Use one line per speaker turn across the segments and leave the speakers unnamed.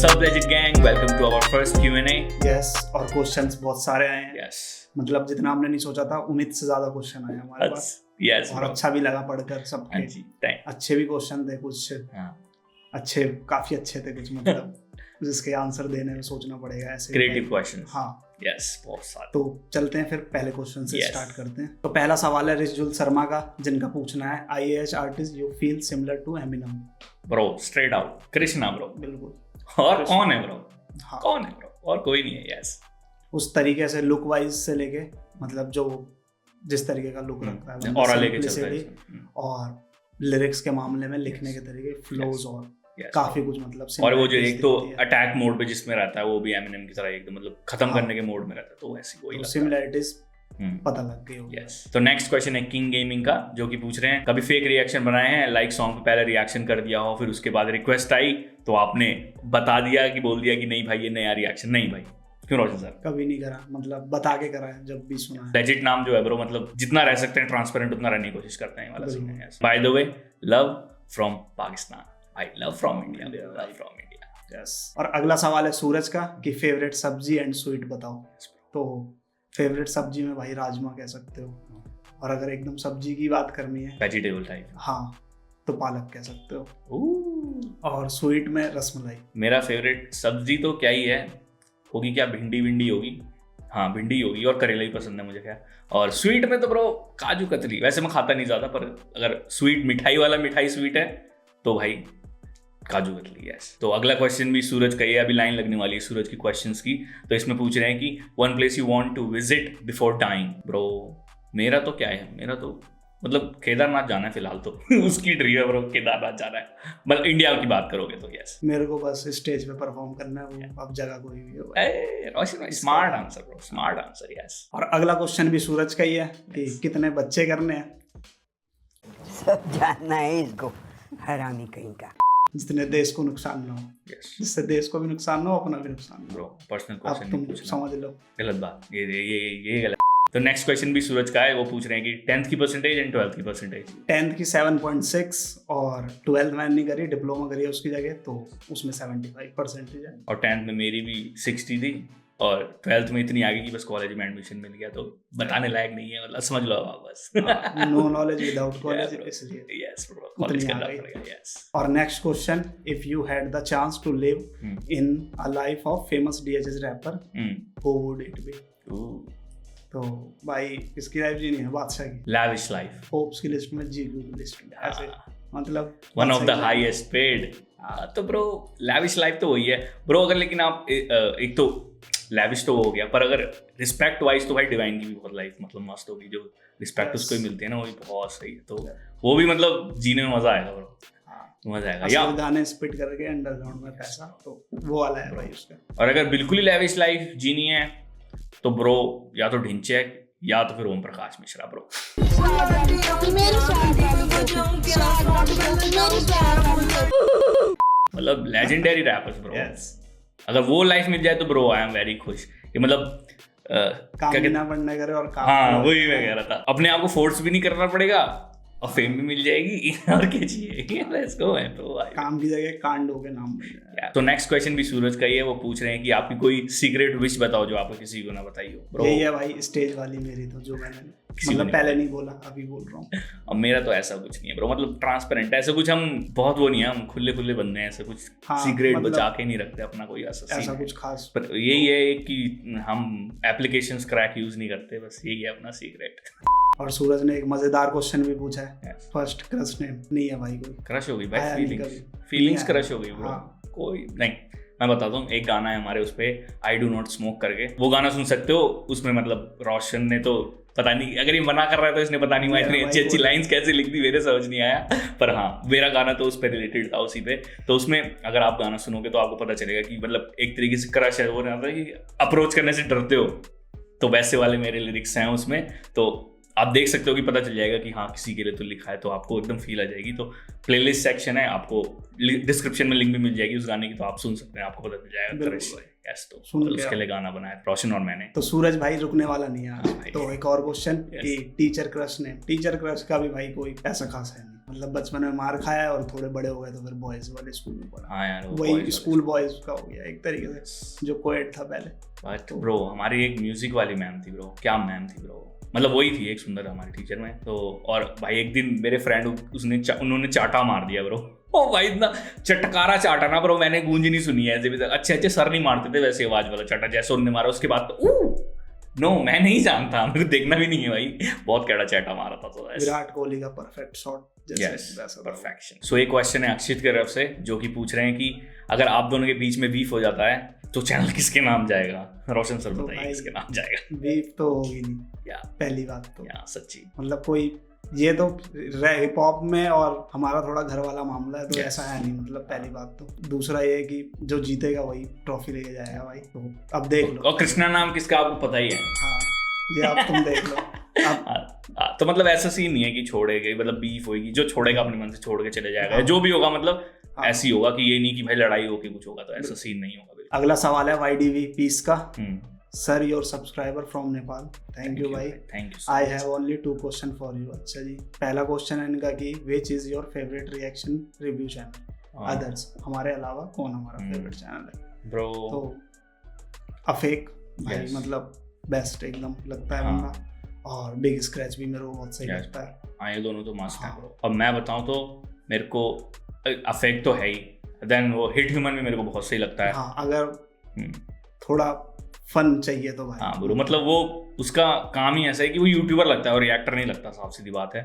What's up, Legit Gang? Welcome to our first Q&A.
Yes और questions बहुत सारे आए हैं।
Yes.
मतलब जितना हमने नहीं सोचा था उम्मीद से ज्यादा क्वेश्चन आए हमारे पास।
Yes.
और अच्छा भी लगा पढ़कर
हाँ
सबके।
जी, thank-
अच्छे भी क्वेश्चन थे कुछ
हाँ।
अच्छे, काफी अच्छे थे कुछ मतलब जिसके आंसर देने में सोचना पड़ेगा ऐसे।
Creative questions.
हाँ
Yes, बहुत सारे।
तो चलते हैं फिर पहले क्वेश्चन से
Yes.
स्टार्ट करते हैं। तो पहला सवाल है रिजुल शर्मा का, जिनका पूछना है IAS artist you feel similar to Eminem.
Bro, straight out. Krishna bro.
बिल्कुल।
और
कृष्णा।
कौन है bro?
हाँ
कौन है bro? और कोई नहीं है। Yes.
उस तरीके से लुक वाइज से लेके मतलब जो जिस तरीके का लुक रखता है
और लेके चलता है।
simplicity और लिरिक्स के मामले में लिखने के तरीके, फ्लोज और
Yes.
काफी कुछ मतलब
और वो जो
similarities
एक तो
दिखती है।
अटैक मोड पे जिसमें रहता है वो भी एमिनेम की तरह एकदम मतलब खत्म
हाँ।
करने के मोड में रहता है, तो ऐसी वही
तो
लगता है।
सिमिलैरिटीज
हम्म।
पता लग गई होगी।
Yes. तो नेक्स्ट क्वेश्चन है किंग गेमिंग का, जो कि पूछ रहे हैं कभी फेक रिएक्शन बनाए हैं, लाइक सॉन्ग पे पहले रिएक्शन कर दिया हो, फिर उसके बाद रिक्वेस्ट आई तो आपने बता दिया कि बोल दिया कि नहीं भाई ये नया रिएक्शन नहीं भाई, क्यों रोशन सर?
कभी नहीं करा, मतलब बता के करा है जब भी सुना है।
लेजिट नाम जो है ब्रो, मतलब जितना रह सकते हैं ट्रांसपेरेंट उतना रहने की कोशिश करते हैं ये वाला सीन
बिल्कुल।
है। Bye the way, love from Pakistan, I love from India, love from India.
Yes. और अगला सवाल है सूरज का कि फेवरेट सब्जी एंड स्वीट बताओ। तो फेवरेट सब्जी में भाई राजमा कह सकते हो, और अगर एकदम सब्जी की बात करनी है
वेजिटेबल टाइप।
हाँ तो पालक कह सकते हो, और स्वीट में रसमलाई।
मेरा फेवरेट सब्जी तो क्या ही है, होगी क्या, भिंडी विंडी होगी, हाँ भिंडी होगी, और करेला ही पसंद है मुझे क्या। और स्वीट में तो ब्रो काजू कतली, वैसे मैं खाता नहीं ज़्यादा, पर अगर स्वीट मिठाई वाला मिठाई स्वीट है तो भाई काजू कतली। यस। तो अगला क्वेश्चन भी सूरज का ही है, अभी लाइन लगने वाली है सूरज की क्वेश्चंस की। तो इसमें पूछ रहे हैं कि one place you want to visit before dying. Bro मेरा तो क्या है, मेरा तो मतलब केदारनाथ जाना है फिलहाल तो उसकी ड्रीम है ब्रो, केदारनाथ जाना है। मतलब इंडिया की बात करोगे तो यस।
मेरे को बस स्टेज पे परफॉर्म करना है, वो अब जगह कोई भी हो।
Roshan smart answer bro, smart answer. Yes.
और अगला क्वेश्चन भी सूरज का ही है कि कितने बच्चे करने हैं।
सब जानना है इसको, हरामी कहीं का।
जितने देश को नुकसान ना हो,
यस
जिससे देश को भी नुकसान ना हो, अपना भी नुकसान ना
ब्रो,
हो।
पर्सनल
अब
क्वेश्चन
तुम
नहीं पूछना,
समझ लो।
गलत बात, ये गलत। तो नेक्स्ट क्वेश्चन भी सूरज का है, वो पूछ रहे हैं कि 10th की परसेंटेज एंड 12th की परसेंटेज।
10th की 7.6 और 12th मैंने नहीं करी, डिप्लोमा करी है उसकी जगह, तो उसमें 75% है।
और 10th में मेरी भी 60 थी, और 12th में इतनी आगे की बस कॉलेज में एडमिशन मिल गया, तो बताने लायक नहीं है, मतलब समझ लो आप बस।
No knowledge without college,
Yeah, bro.
इसलिए।
यस ब्रो, कॉलेज
उतनी
करना
आ गई।
पड़ेगा। यस।
और next question, if you had the chance to live in a life of famous DHS rapper, who would it be? तो भाई किसकी लाइफ जीनी है? बादशाह की।
लैविश लाइफ,
फोर्ब्स की लिस्ट में, जीक्यू की लिस्ट में, ऐसे मतलब
वन ऑफ द
बादशाह की
हाईएस्ट पेड। तो ब्रो लैविश लाइफ तो वही है ब्रो। अगर लेकिन आप एक तो लैविश तो हो गया, पर अगर रिस्पेक्ट वाइज तो भाई डिवाइन की भी बहुत लाइफ मतलब मस्त होगी, जो रिस्पेक्ट उसको ही मिलती है ना, वो भी बहुत सही है। तो वो भी मतलब जीने में मजा आएगा ब्रो, मजा आएगा। या
असली गाने स्पिट करके अंडरग्राउंड में पैसा, तो वो वाला है भाई उसका।
और अगर बिल्कुल ही लैविश लाइफ जीनी है तो ब्रो या तो ढिंचैक या तो फिर ओम प्रकाश मिश्रा ब्रो। मतलब लेजेंडरी रैपर्स ब्रो। अगर वो लाइफ मिल जाए तो ब्रो आई एम वेरी खुश। ये मतलब
काम
क्या
भी ना बनना करे और काम
हाँ
भी
वही मैं कह रहा था, अपने आप को फोर्स भी नहीं करना पड़ेगा और फेम भी मिल जाएगी और क्या चाहिए। लेट्स गो है तो
काम की जगह कांड हो के नाम बन जाए।
तो नेक्स्ट क्वेश्चन भी सूरज का ही है, वो पूछ रहे हैं कि आपकी कोई सीक्रेट विश बताओ जो आपको किसी को ना बताई हो ब्रो।
यही है भाई स्टेज वाली मेरी, तो जो मैंने मतलब पहले नहीं बोला, अभी बोल रहा हूँ।
अब मेरा तो ऐसा कुछ नहीं है ब्रो, मतलब ट्रांसपेरेंट, ऐसा कुछ हम बहुत वो नहीं है, हम खुले खुले बंदे हैं, ऐसा कुछ
हाँ,
सीक्रेट
मतलब
बचा के नहीं रखते अपना कोई ऐसा
ऐसा
scene
कुछ खास।
पर यही है कि हम एप्लीकेशंस क्रैक यूज नहीं करते, बस यही है अपना सीक्रेट।
और सूरज ने एक मजेदार क्वेश्चन भी पूछा है,
Yes.
फर्स्ट क्रश नेम नहीं है भाई कोई?
क्रश हो गई
आया
भाई,
नहीं
फीलिंग्स
नहीं
क्रश हो गई ब्रो।
हाँ।
कोई नहीं, मैं बताता हूँ, एक गाना है हमारे उस पे आई डू नॉट स्मोक करके, वो गाना सुन सकते हो। उसमें मतलब रोशन ने तो पता नहीं, अगर ये मना कर रहा है तो इसने पता नहीं वहाँ इतनी अच्छी अच्छी लाइन्स कैसे लिख दी, मेरे समझ नहीं आया। पर हाँ मेरा गाना तो उस पर रिलेटेड था उसी पे। तो उसमें अगर आप गाना सुनोगे तो आपको पता चलेगा कि मतलब एक तरीके से क्रश है, वो नहीं आता कि अप्रोच करने से डरते हो, तो वैसे वाले मेरे लिरिक्स हैं उसमें। तो आप देख सकते हो कि पता चल जाएगा कि हाँ किसी के लिए तो लिखा है, तो आपको एकदम फील आ जाएगी। तो प्लेलिस्ट सेक्शन है, आपको डिस्क्रिप्शन में लिंक भी मिल जाएगी उस गाने की, तो आप सुन सकते हैं, आपको पता चल जाएगा। यस, तो उसके लिए गाना बनाया रोशन और मैंने।
तो सूरज भाई रुकने वाला नहीं है आज।
भाई।
तो एक और क्वेश्चन कि टीचर क्रश ने, टीचर क्रश का भी भाई कोई ऐसा खास है नहीं। मतलब बचपन में मार खाया और थोड़े बड़े हो गए तो फिर बॉयज वाले स्कूल में पढ़ा।
हाँ यार,
वही स्कूल बॉयज का हो गया एक तरीके से, जो कोएड था पहले।
बट ब्रो हमारी एक म्यूजिक वाली मैम थी ब्रो, क्या मैम थी ब्रो, मतलब वही थी एक सुंदर हमारी टीचर में तो। और भाई एक दिन मेरे फ्रेंड उन्होंने चाटा मार दिया ब्रो। ओ भाई इतना चटकारा चाटा ना ब्रो, मैंने गूंज नहीं सुनी है ऐसे भी। अच्छे सर नहीं मारते थे वैसे आवाज वाला चाटा जैसे उन्होंने मारा। उसके बाद तो नो मैं नहीं जानता, मेरे को देखना भी नहीं है भाई, बहुत कैड़ा चाटा मारा था। तो
विराट कोहली का परफेक्ट शॉट
जैसे परफेक्शन। सो एक क्वेश्चन है अक्षित की तरफ से जो कि पूछ रहे हैं कि अगर आप दोनों के बीच में बीफ हो जाता है तो चैनल किसके नाम जाएगा? रोशन सर
तो
बताइए किसके नाम जाएगा?
बीफ तो होगी नहीं
या
पहली बात तो,
या सच्ची
मतलब कोई ये तो हिप हॉप में और हमारा थोड़ा घर वाला मामला है तो ऐसा है नहीं, मतलब पहली बात तो। दूसरा ये है कि जो जीतेगा वही ट्रॉफी लेके जाएगा भाई, तो अब देख लो।
और कृष्णा नाम किसका आपको पता ही है?
हाँ ये अब तुम देख लो अब।
तो मतलब ऐसा सीन नहीं है कि छोड़ेगा, मतलब बीफ होगी, जो छोड़ेगा अपने मन से छोड़ के चले जाएगा। जो भी होगा मतलब ऐसी होगा कि ये नहीं कि भाई लड़ाई होके कुछ होगा, तो ऐसा सीन नहीं होगा।
अगला सवाल है YDV पीस का। Sir your subscriber from Nepal. Thank you भाई,
thank you.
I have only 2 question for you. अच्छा जी, पहला क्वेश्चन है इनका कि which is your favourite reaction review channel others, हमारे अलावा कौन हमारा फेवरेट चैनल है ब्रो? तो अफेक भाई मतलब बेस्ट एकदम लगता है बंदा, और बिग स्क्रैच भी मेरे को बहुत सही लगता है।
हाँ ये दोनों तो मस्त है ब्रो। अब मैं बताऊं तो मेरे को अफेक तो है ही, देन वो हिट ह्यूमन भी मेरे को बहुत सही लगता है।
हाँ अगर थोड़ा फन चाहिए तो भाई
हाँ ब्रो, मतलब वो उसका काम ही ऐसा है कि वो यूट्यूबर लगता है और रिएक्टर नहीं लगता, साफ सीधी बात है,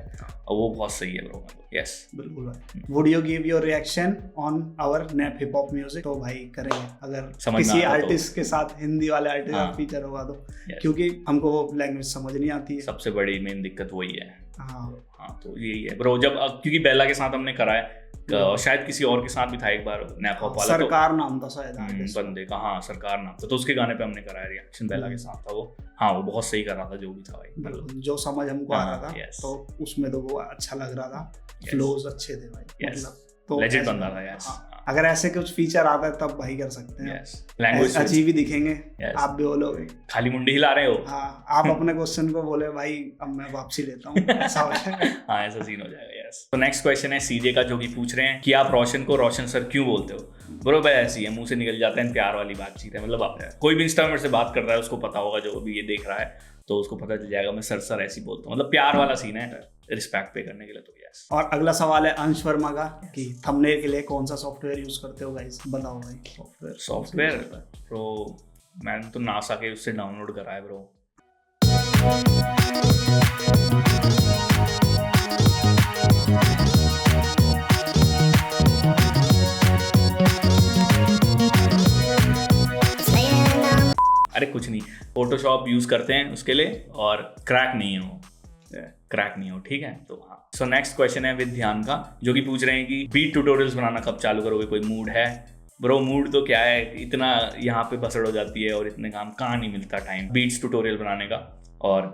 और वो बहुत सही है ब्रो। यस
बिल्कुल भाई। Would you give your reaction on our nap hip hop music? तो भाई करेंगे अगर किसी आर्टिस्ट के साथ, हिंदी वाले आर्टिस्ट का फीचर होगा तो, क्योंकि हमको वो लैंग्वेज समझ नहीं आती है।
सबसे बड़ी मेन दिक्कत वही है।
हाँ
तो यही है ब्रो, जब क्योंकि बेला के साथ हमने कराया, शायद किसी और के साथ भी था एक बार नैप हॉप वाला,
सरकार नाम था शायद
बंदे का। हाँ सरकार नाम था, तो उसके गाने पे हमने कराया रिएक्शन, बेला के साथ था वो। हाँ वो बहुत सही कर रहा था जो भी था भाई, मतलब
जो समझ हमको आ रहा था तो उसमें तो वो अच्छा लग रहा था, फ्लोज अच्छे थे भाई, मतलब तो
लेजेंड बंदा था। यस,
अगर ऐसे कुछ फीचर आता है तब भाई कर सकते हैं।
लैंग्वेज
अजीब ही दिखेंगे, आप भी बोलोगे
खाली मुंडी हिला रहे हो।
हाँ आप अपने क्वेश्चन को बोले भाई अब मैं वापसी लेता हूँ, ऐसा हो जाएगा।
हाँ ऐसा सीन हो जाएगा। यस, तो नेक्स्ट क्वेश्चन है सीजे का जो कि पूछ रहे हैं कि आप रोशन को रोशन सर क्यों बोलते हो? ब्रो भाई ऐसी है, मुंह से निकल जाता है, प्यार वाली बातचीत है। मतलब आप कोई भी इंस्टा में से बात कर रहा है उसको पता होगा, जो अभी ये देख रहा है तो उसको पता चल जाएगा मैं सर सर ऐसी बोलता हूँ, मतलब प्यार वाला सीन है, रिस्पेक्ट पे करने के लिए। तो यस।
और अगला सवाल है अंश वर्मा का कि थंबनेल के लिए कौन सा सॉफ्टवेयर यूज करते हो गाइस, बताओ भाई।
सॉफ्टवेयर ब्रो मैंने तो नासा के उससे डाउनलोड करा है ब्रो। अरे कुछ नहीं, फोटोशॉप यूज करते हैं उसके लिए, और क्रैक नहीं हो ठीक है। तो हाँ, सो नेक्स्ट क्वेश्चन है विद ध्यान का जो कि पूछ रहे हैं कि बीट ट्यूटोरियल्स बनाना कब चालू करोगे, कोई मूड है? ब्रो मूड तो क्या है, इतना यहाँ पे बसड़ हो जाती है और इतने काम कहाँ नहीं मिलता टाइम बीट्स ट्यूटोरियल बनाने का। और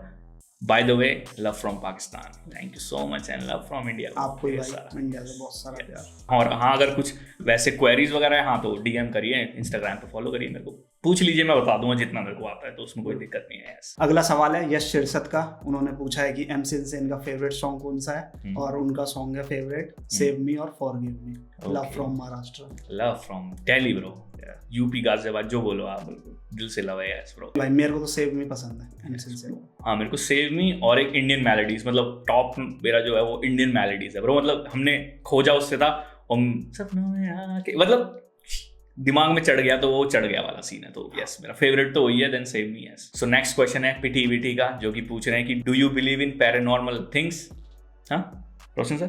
by the way love from Pakistan, thank you so much, and love from India.
आपको इंडिया से बहुत सारा प्यार।
और हाँ अगर कुछ वैसे क्वेरीज वगैरह है हाँ तो डीएम करिए, इंस्टाग्राम पे फॉलो करिए, मेरे को पूछ लीजिए, मैं बता दूंगा जितना मेरे को आता है, तो उसमें कोई दिक्कत नहीं है।
अगला सवाल है यश शिरसत का, उन्होंने पूछा है कि MC इनसेन का फेवरेट सॉन्ग कौन सा है, और उनका सॉन्ग है फेवरेट सेव मी और forgive me, love from Maharashtra,
love from Delhi bro, UP Ghaziabad, जो बोलो आप, दिल से लव है यस ब्रो।
भाई मेरे को तो सेव मी पसंद है MC इनसेन।
हाँ मेरे को सेव मी और एक इंडियन मेलोडीज, मतलब टॉप मेरा जो है वो इंडियन मेलोडीज है ब्रो, मतलब हमने खोजा उससे था, सपनों में आके मतलब दिमाग में चढ़ गया तो वो चढ़ गया वाला सीन है। तो यस मेरा फेवरेट तो वही है, then save me yes. So next question है पिटी विटी का जो कि पूछ रहे हैं कि do you believe in paranormal things? हाँ रोशन सर?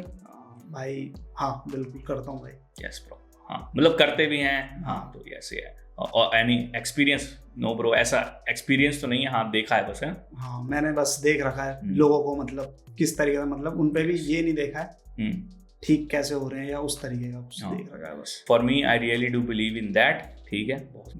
भाई हाँ बिल्कुल करता हूँ भाई।
यस ब्रो, हाँ मतलब करते भी हैं। हाँ तो यस है। और एनी एक्सपीरियंस? नो ब्रो ऐसा एक्सपीरियंस तो नहीं है, हाँ देखा है बस है।
हाँ मैंने बस देख रखा है लोगों को, मतलब किस तरीके का, मतलब उन पे भी ये नहीं देखा है ठीक कैसे हो रहे हैं या उस तरीके का कुछ देख रखा है बस।
For me I really do believe in that, ठीक है।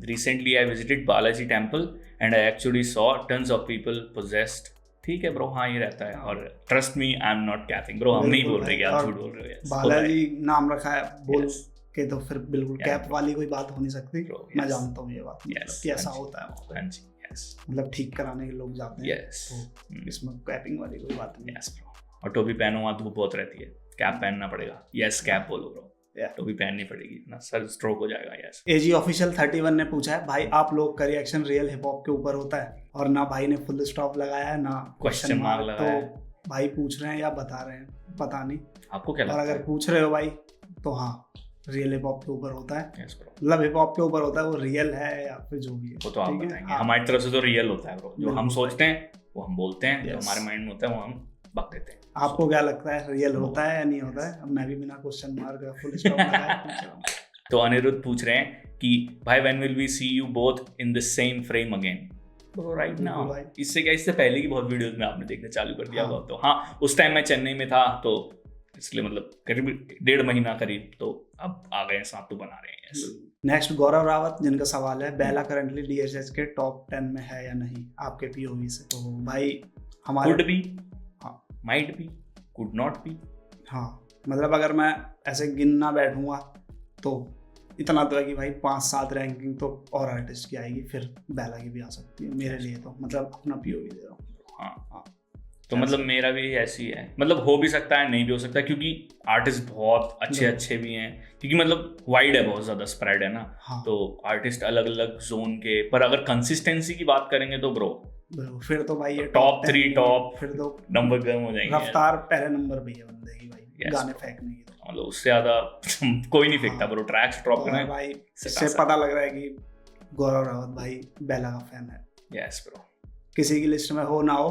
Recently I visited Balaji temple and I actually saw tons of people possessed, ठीक है ब्रो। हाँ ये रहता है, और trust me I am not capping bro, हम नहीं बोल रहे कि आप झूठ बोल रहे हो।
बालाजी नाम रखा है बोल के तो फिर बिल्कुल कैप वाली कोई बात हो नहीं सकती। मैं जानता हूँ ये बात कि ऐसा होता है, मतलब ठीक कराने के लोग जाते हैं, तो इसमें कैपिंग वाली कोई बात नहीं।
और टोपी पहनो वहाँ धूप बहुत रहती है, कैप पहनना पड़ेगा। यस कैप बोलो ब्रो, टोपी पहननी पड़ेगी ना, सर स्ट्रोक हो जाएगा। यस।
एजी ऑफिशियल 31 ने पूछा है, भाई आप लोग का रिएक्शन रियल हिप हॉप के ऊपर होता है? और ना भाई ने फुल स्टॉप लगाया है ना क्वेश्चन मार्क लगाया है। तो भाई पूछ रहे हैं या बता रहे हैं, पता नहीं,
आपको क्या लगता
है? और अगर पूछ रहे हो भाई तो हाँ, रियल हिप हॉप के ऊपर होता है।
यस ब्रो,
मतलब हिप हॉप के ऊपर होता है, वो रियल है या फिर जो भी है
वो तो आप बताएंगे। हमारी तरफ से तो रियल होता है ब्रो, जो हम सोचते हैं वो हम बोलते हैं, जो हमारे माइंड में होता है वो हम बक देते हैं।
आपको क्या लगता है, रियल होता है या नहीं होता है? अब मैं भी बिना क्वेश्चन मार्क या फुल स्टॉप लगाए पूछ रहा हूं।
तो अनिरुद्ध पूछ रहे हैं कि भाई when will we see you both in the same frame again? Bro right now. इससे क्या, इससे पहले की बहुत वीडियोस में आपने देखना चालू कर दिया होगा। तो हाँ, उस टाइम मैं चेन्नई में था, तो इसलिए मतलब करीब 1.5 महीना करीब, तो अब आ गए हैं, साथ तो बना रहे हैं।
नेक्स्ट गौरव रावत, जिनका सवाल है, बेला करंटली डीएचएच के टॉप 10 में है या नहीं आपके पीओवी से? तो भाई हमारे
कुड बी, हाँ, might be, could not be.
हाँ, मतलब अगर मैं ऐसे गिनना बैठूंगा तो इतना तो है कि भाई 5-7 रैंकिंग तो और आर्टिस्ट की आएगी, फिर बेला की भी आ सकती है मेरे लिए। तो मतलब अपना पीओवी दे रहा हूँ।
हाँ, तो मतलब मेरा भी ऐसी है, मतलब हो भी सकता है, नहीं भी हो सकता, क्योंकि आर्टिस्ट बहुत अच्छे भी हैं, क्योंकि मतलब वाइड है, बहुत ज्यादा स्प्रेड है ना।
हाँ।
तो आर्टिस्ट अलग अलग जोन के, पर अगर कंसिस्टेंसी की बात करेंगे तो ब्रो
फिर तो भाई ये
टॉप 3 टॉप
फिर तो
नंबर गर्म हो जाएंगे।
रफ्तार पहले नंबर पे है बंदे की भाई, गाने फेंकने की।
मतलब उससे ज्यादा कोई नहीं फेंकता ब्रो, ट्रैक्स ड्रॉप करना है
भाई। इससे पता लग रहा है कि गौरव रावत भाई बेला का फैन है।
यस ब्रो,
किसी की लिस्ट में हो ना हो,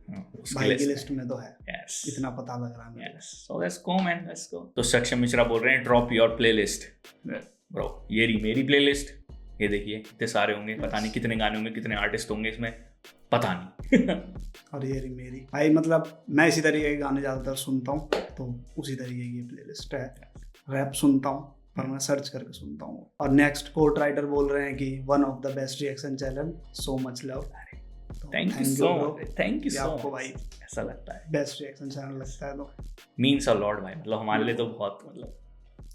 भाई की लिस्ट में तो है।
Yes.
इतना पता लग रहा है।
Yes. So let's go man, let's go. तो सक्षम मिश्रा बोल रहे हैं ड्रॉप योर प्लेलिस्ट। ब्रो ये रही मेरी प्लेलिस्ट, ये देखिए कितने सारे होंगे, पता नहीं कितने गाने होंगे, कितने आर्टिस्ट होंगे इसमें, पता नहीं।
और ये रही मेरी भाई, मतलब मैं इसी तरीके के गाने ज़्यादातर सुनता हूँ, तो उसी तरीके की प्लेलिस्ट है। रैप सुनता हूँ पर मैं सर्च करके सुनता हूँ। और नेक्स्ट कोट राइटर बोल रहे हैं कि one of the best reaction channel, so much love.
Thank you so much, thank you सो
आपको भाई
ऐसा लगता है
बेस्ट रिएक्शन चैनल लगता है तो
मीन्स अ लॉट भाई, मतलब हमारे लिए तो बहुत, मतलब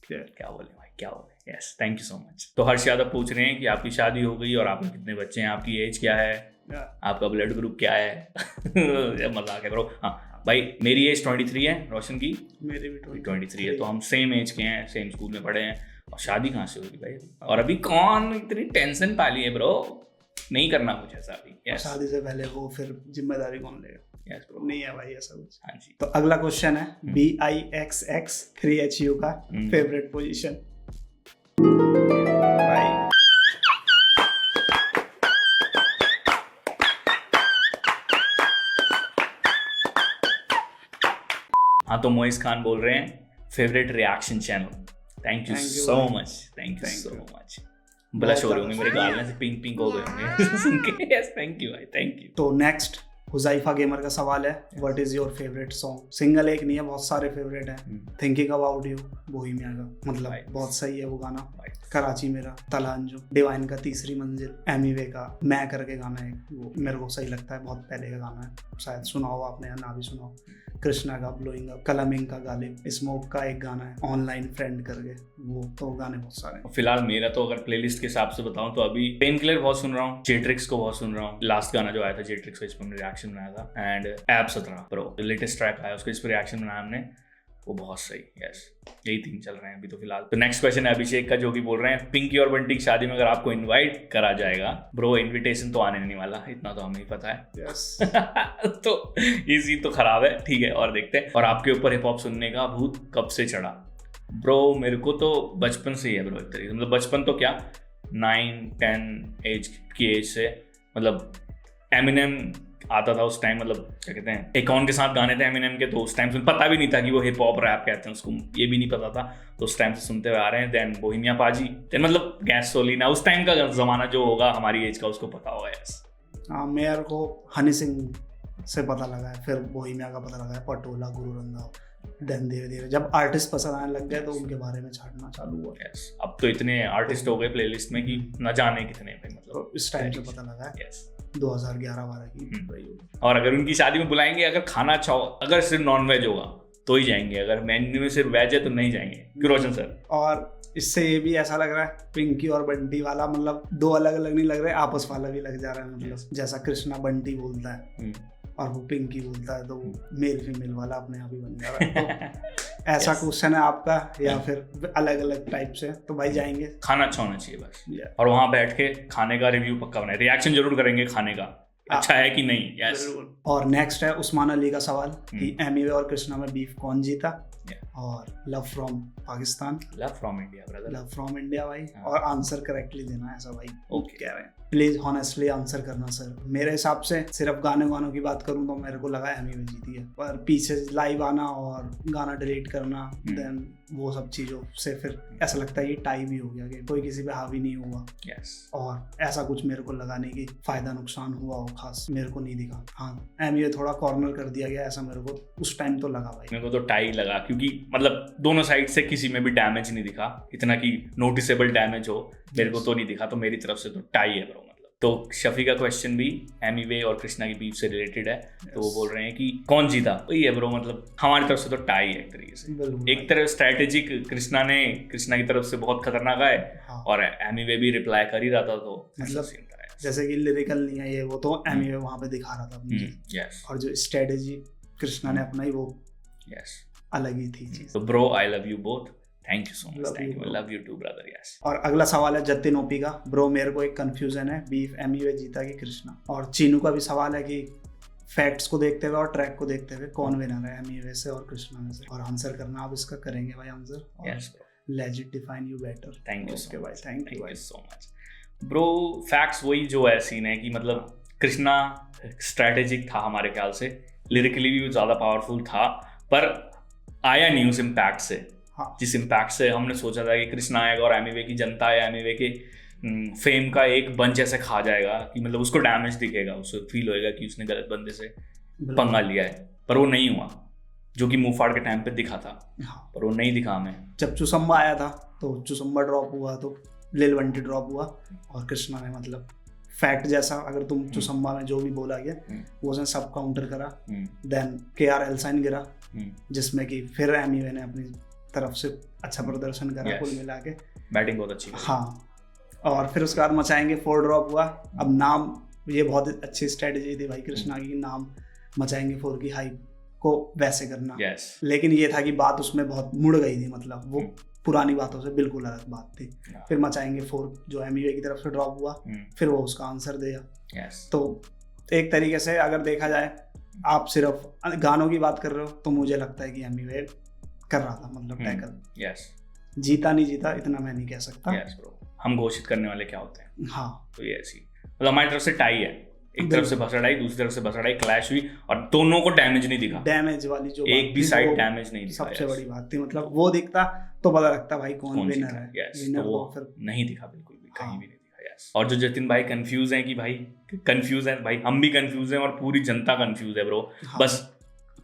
क्या बोले भाई, क्या बोले। Yes, thank you so much. तो हर्ष यादव पूछ रहे हैं कि आपकी शादी हो गई और आपके कितने बच्चे हैं, आपकी एज क्या है, आपका ब्लड ग्रुप क्या है? मजाक है ब्रो। हाँ भाई, मेरी एज 23 है, रोशन की
मेरी भी
23 है, तो हम सेम एज के हैं, सेम स्कूल में पढ़े हैं। और शादी कहाँ से होगी भाई? और अभी कौन इतनी टेंशन पाली है ब्रो, नहीं करना कुछ ऐसा अभी। yes.
शादी से पहले वो फिर जिम्मेदारी कौन लेगा?
yes, bro.
नहीं है भाई ऐसा कुछ।
हाँ जी।
तो अगला क्वेश्चन है BIXX 3HU का फेवरेट पोजीशन। भाई
हाँ, तो मोइस खान बोल रहे हैं favourite reaction channel. Thank you so much, thank you so much. Blush हो रहे होंगे मेरे गाल में से, पिंक पिंक हो गए होंगे सुन के। यस, थैंक यू भाई, थैंक यू।
तो नेक्स्ट हुज़ैफा गेमर का सवाल है, what is your favourite song? Single एक नहीं है, बहुत सारे फेवरेट हैं। थिंकिंग अबाउट यू बोहेमिया का, मतलब बहुत सही है वो गाना। कराची मेरा, तलांजू, डिवाइन का तीसरी मंजिल, एमीवे का मैं करके गाना है, वो मेरे को सही लगता है, बहुत पहले का गाना है, शायद सुना हो आपने या ना भी सुना हो। कृष्णा का ब्लोइंग अप, कलमिंग का गालिब, स्मोक का एक गाना है ऑनलाइन फ्रेंड करके, वो तो गाने बहुत सारे।
फिलहाल मेरा तो अगर प्लेलिस्ट के हिसाब से बताऊं तो अभी पेन किलर बहुत सुन रहा हूँ, जेट्रिक्स को बहुत सुन रहा हूँ। लास्ट गाना जो आया था जेट्रिक्स का, इस पर हमने रिएक्शन बनाया था, and app 17 pro latest track आया, उसको इस पर रिएक्शन बनाया हमने, वो बहुत सही। यस, यही 3 चल रहे हैं अभी तो फिलहाल। तो नेक्स्ट क्वेश्चन है अभिषेक का, जो कि बोल रहे हैं पिंकी और बंटी की शादी में अगर आपको इनवाइट करा जाएगा, ब्रो इनविटेशन तो आने नहीं वाला, इतना तो हमें ही पता है।
यस
तो इजी तो खराब है, ठीक है, और देखते हैं। और आपके ऊपर हिप हॉप सुनने का भूत कब से चढ़ा? ब्रो मेरे को तो बचपन से ही है ब्रो, एक तरीके से, मतलब बचपन तो क्या 9-10 एज की एज से, मतलब एमिनेम आता था उस टाइम, मतलब क्या कहते हैं, एकॉन के साथ गाने थे एमिनेम के, तो उस टाइम से पता भी नहीं था कि वो हिप हॉप रैप कहते हैं उसको, ये भी नहीं पता था, तो उस टाइम से सुनते हुए आ रहे हैं। देन बोहेमिया पाजी, देन मतलब गैसोलीना, उस टाइम का ज़माना जो होगा हमारी एज का उसको पता होगा। यस,
हाँ, मेरे को हनी सिंह से पता लगा है, फिर बोहेमिया का पता लगा है, पटोला, गुरु रंधावा। देन धीरे धीरे जब आर्टिस्ट पसंद आने लग गए तो उनके बारे में छाटना चालू हुआ।
यस, अब तो इतने आर्टिस्ट हो गए प्लेलिस्ट में कि न जाने कितने पे, मतलब
इस टाइम से पता लगा है।
यस,
2011-12 की।
और अगर उनकी शादी में बुलाएंगे, अगर खाना अच्छा हो, अगर सिर्फ नॉन वेज होगा तो ही जाएंगे, अगर मेन्यू में सिर्फ वेज है तो नहीं जाएंगे। क्यों रोशन सर?
और इससे ये भी ऐसा लग रहा है पिंकी और बंटी वाला, मतलब 2 अलग अलग नहीं लग रहे, आपस वाला भी लग जा रहा है, मतलब जैसा कृष्णा बंटी बोलता है और वो पिंकी बोलता है तो वो मेल फीमेल वाला अपने आप ही बन जा रहा है। तो ऐसा क्वेश्चन है आपका या फिर अलग अलग टाइप से? तो भाई जाएंगे,
खाना अच्छा होना चाहिए बस, और वहां बैठ के खाने का रिव्यू पक्का बनाए, रिएक्शन जरूर करेंगे खाने का, अच्छा है कि नहीं। यस।
और नेक्स्ट है उस्मान अली का सवाल कि एमीवे और कृष्णा में बीफ कौन जीता? और love from Pakistan,
love from India brother,
love from India भाई। और आंसर करेक्टली देना है ऐसा भाई,
ओके
कह रहे हैं। प्लीज हॉनेस्टली आंसर करना सर। मेरे हिसाब से सिर्फ गानों की बात करूं तो मेरे को लगा एमीवे जीती है, पर पीछे लाइव आना और गाना डिलीट करना देन वो सब चीजों से फिर ऐसा लगता है ये टाई भी हो गया कि कोई किसी पे हावी नहीं हुआ। और ऐसा कुछ मेरे को लगा नहीं कि फायदा नुकसान हुआ हो, खास मेरे को नहीं दिखा। हाँ, एमीवे थोड़ा कॉर्नर कर दिया गया ऐसा मेरे को उस टाइम तो लगा भाई।
मेरे को तो टाई लगा, क्योंकि मतलब दोनों साइड से किसी में भी डैमेज नहीं दिखा, इतना कि नोटिसेबल डैमेज हो मेरे को तो नहीं दिखा, तो मेरी तरफ से तो टाई है ब्रो। मतलब तो शफी का क्वेश्चन भी एमीवे और कृष्णा की बीफ से रिलेटेड है, तो वो बोल रहे हैं कि कौन जीता, वही है ब्रो। मतलब हमारी तरफ से तो टाई है एक तरीके से। एक तरफ स्ट्रैटेजिक कृष्णा की तरफ से बहुत खतरनाक है, और एमीवे भी रिप्लाई कर ही रहा था, तो
मतलब जैसे कि लिरिकल नहीं है ये, वो तो एमीवे वहां पे दिखा रहा था अपनी, और जो स्ट्रैटेजी कृष्णा ने अपनाई वो अलग ही थी चीज।
तो bro I love you both, thank you so much, thank you, love you too brother. Yes.
और अगला सवाल है जतिन ओपी का। ब्रो मेरे को एक कंफ्यूजन है, बीफ एमीवे जीता कि कृष्णा? और चीनू का भी सवाल है कि फैक्ट्स को देखते हुए और ट्रैक को देखते हुए कौन विनर है एमीवे से और कृष्णा में से? और आंसर करना आप इसका करेंगे भाई answer.
Yes bro,
let it define you better.
Thank you so much,
thank you
so much bro. Facts वही जो है सीन है कि मतलब कृष्णा स्ट्रैटेजिक था हमारे ख्याल से, लिरिकली भी ज़्यादा पावरफुल था, पर आया नहीं उस इम्पैक्ट से। जिस इम्पैक्ट से हमने सोचा था कि कृष्णा आएगा और एमीवे की जनता या एमीवे के फेम का एक बंच ऐसे खा जाएगा कि मतलब उसको डैमेज दिखेगा, उसको फील होएगा कि उसने गलत बंदे से पंगा लिया है, पर वो नहीं हुआ, जो कि मुंह फाड़ के टाइम पे दिखा था। पर वो नहीं दिखा हमें।
जब चुसम्बा आया था तो चुसम्बा ड्रॉप हुआ, तो लिल वंटी ड्रॉप हुआ, और कृष्णा ने मतलब फैक्ट जैसा अगर तुम चुसम्बा में जो भी बोला गया वो उसने सब काउंटर करा। देन KR एल्साइन गिरा, जिसमें कि फिर एमीवे ने अपनी तरफ से अच्छा प्रदर्शन करा। कुल मिला के बैटिंग
बहुत अच्छी।
हाँ, और फिर उसके बाद मचाएंगे 4 ड्रॉप हुआ। अब नाम, ये बहुत अच्छी स्ट्रेटेजी थी भाई कृष्णा की, नाम मचाएंगे 4 की हाइप को वैसे करना। लेकिन ये था कि बात उसमें बहुत मुड़ गई थी, मतलब वो पुरानी बातों से बिल्कुल अलग बात थी। फिर मचाएंगे 4 जो एमीवे की तरफ से ड्रॉप हुआ, फिर वो उसका आंसर दिया। तो एक तरीके से अगर देखा जाए, आप सिर्फ गानों की बात कर रहे हो तो मुझे लगता है कि एमीवे कर रहा था, मतलब टैकल। जीता नहीं जीता इतना मैं नहीं कह सकता।
हम घोषित करने वाले क्या होते हैं।
हाँ,
तो ये ऐसी मतलब हमारी तरफ से टाई है, एक तरफ से भसड़ाई, दूसरी तरफ से भसड़ाई, क्लैश हुई, और दोनों को डैमेज नहीं दिखा।
डैमेज वाली जो
एक भी साइड डैमेज नहीं दिखा,
सबसे बड़ी बात थी। मतलब वो दिखता तो पता लगता भाई कौन विनर है।
विनर तो वो फिर नहीं दिखा, बिल्कुल भी कहीं भी नहीं दिखा। यस। और जो जतिन भाई कंफ्यूज हैं कि भाई कंफ्यूज है, भाई हम भी कंफ्यूज हैं और पूरी जनता कंफ्यूज है ब्रो। बस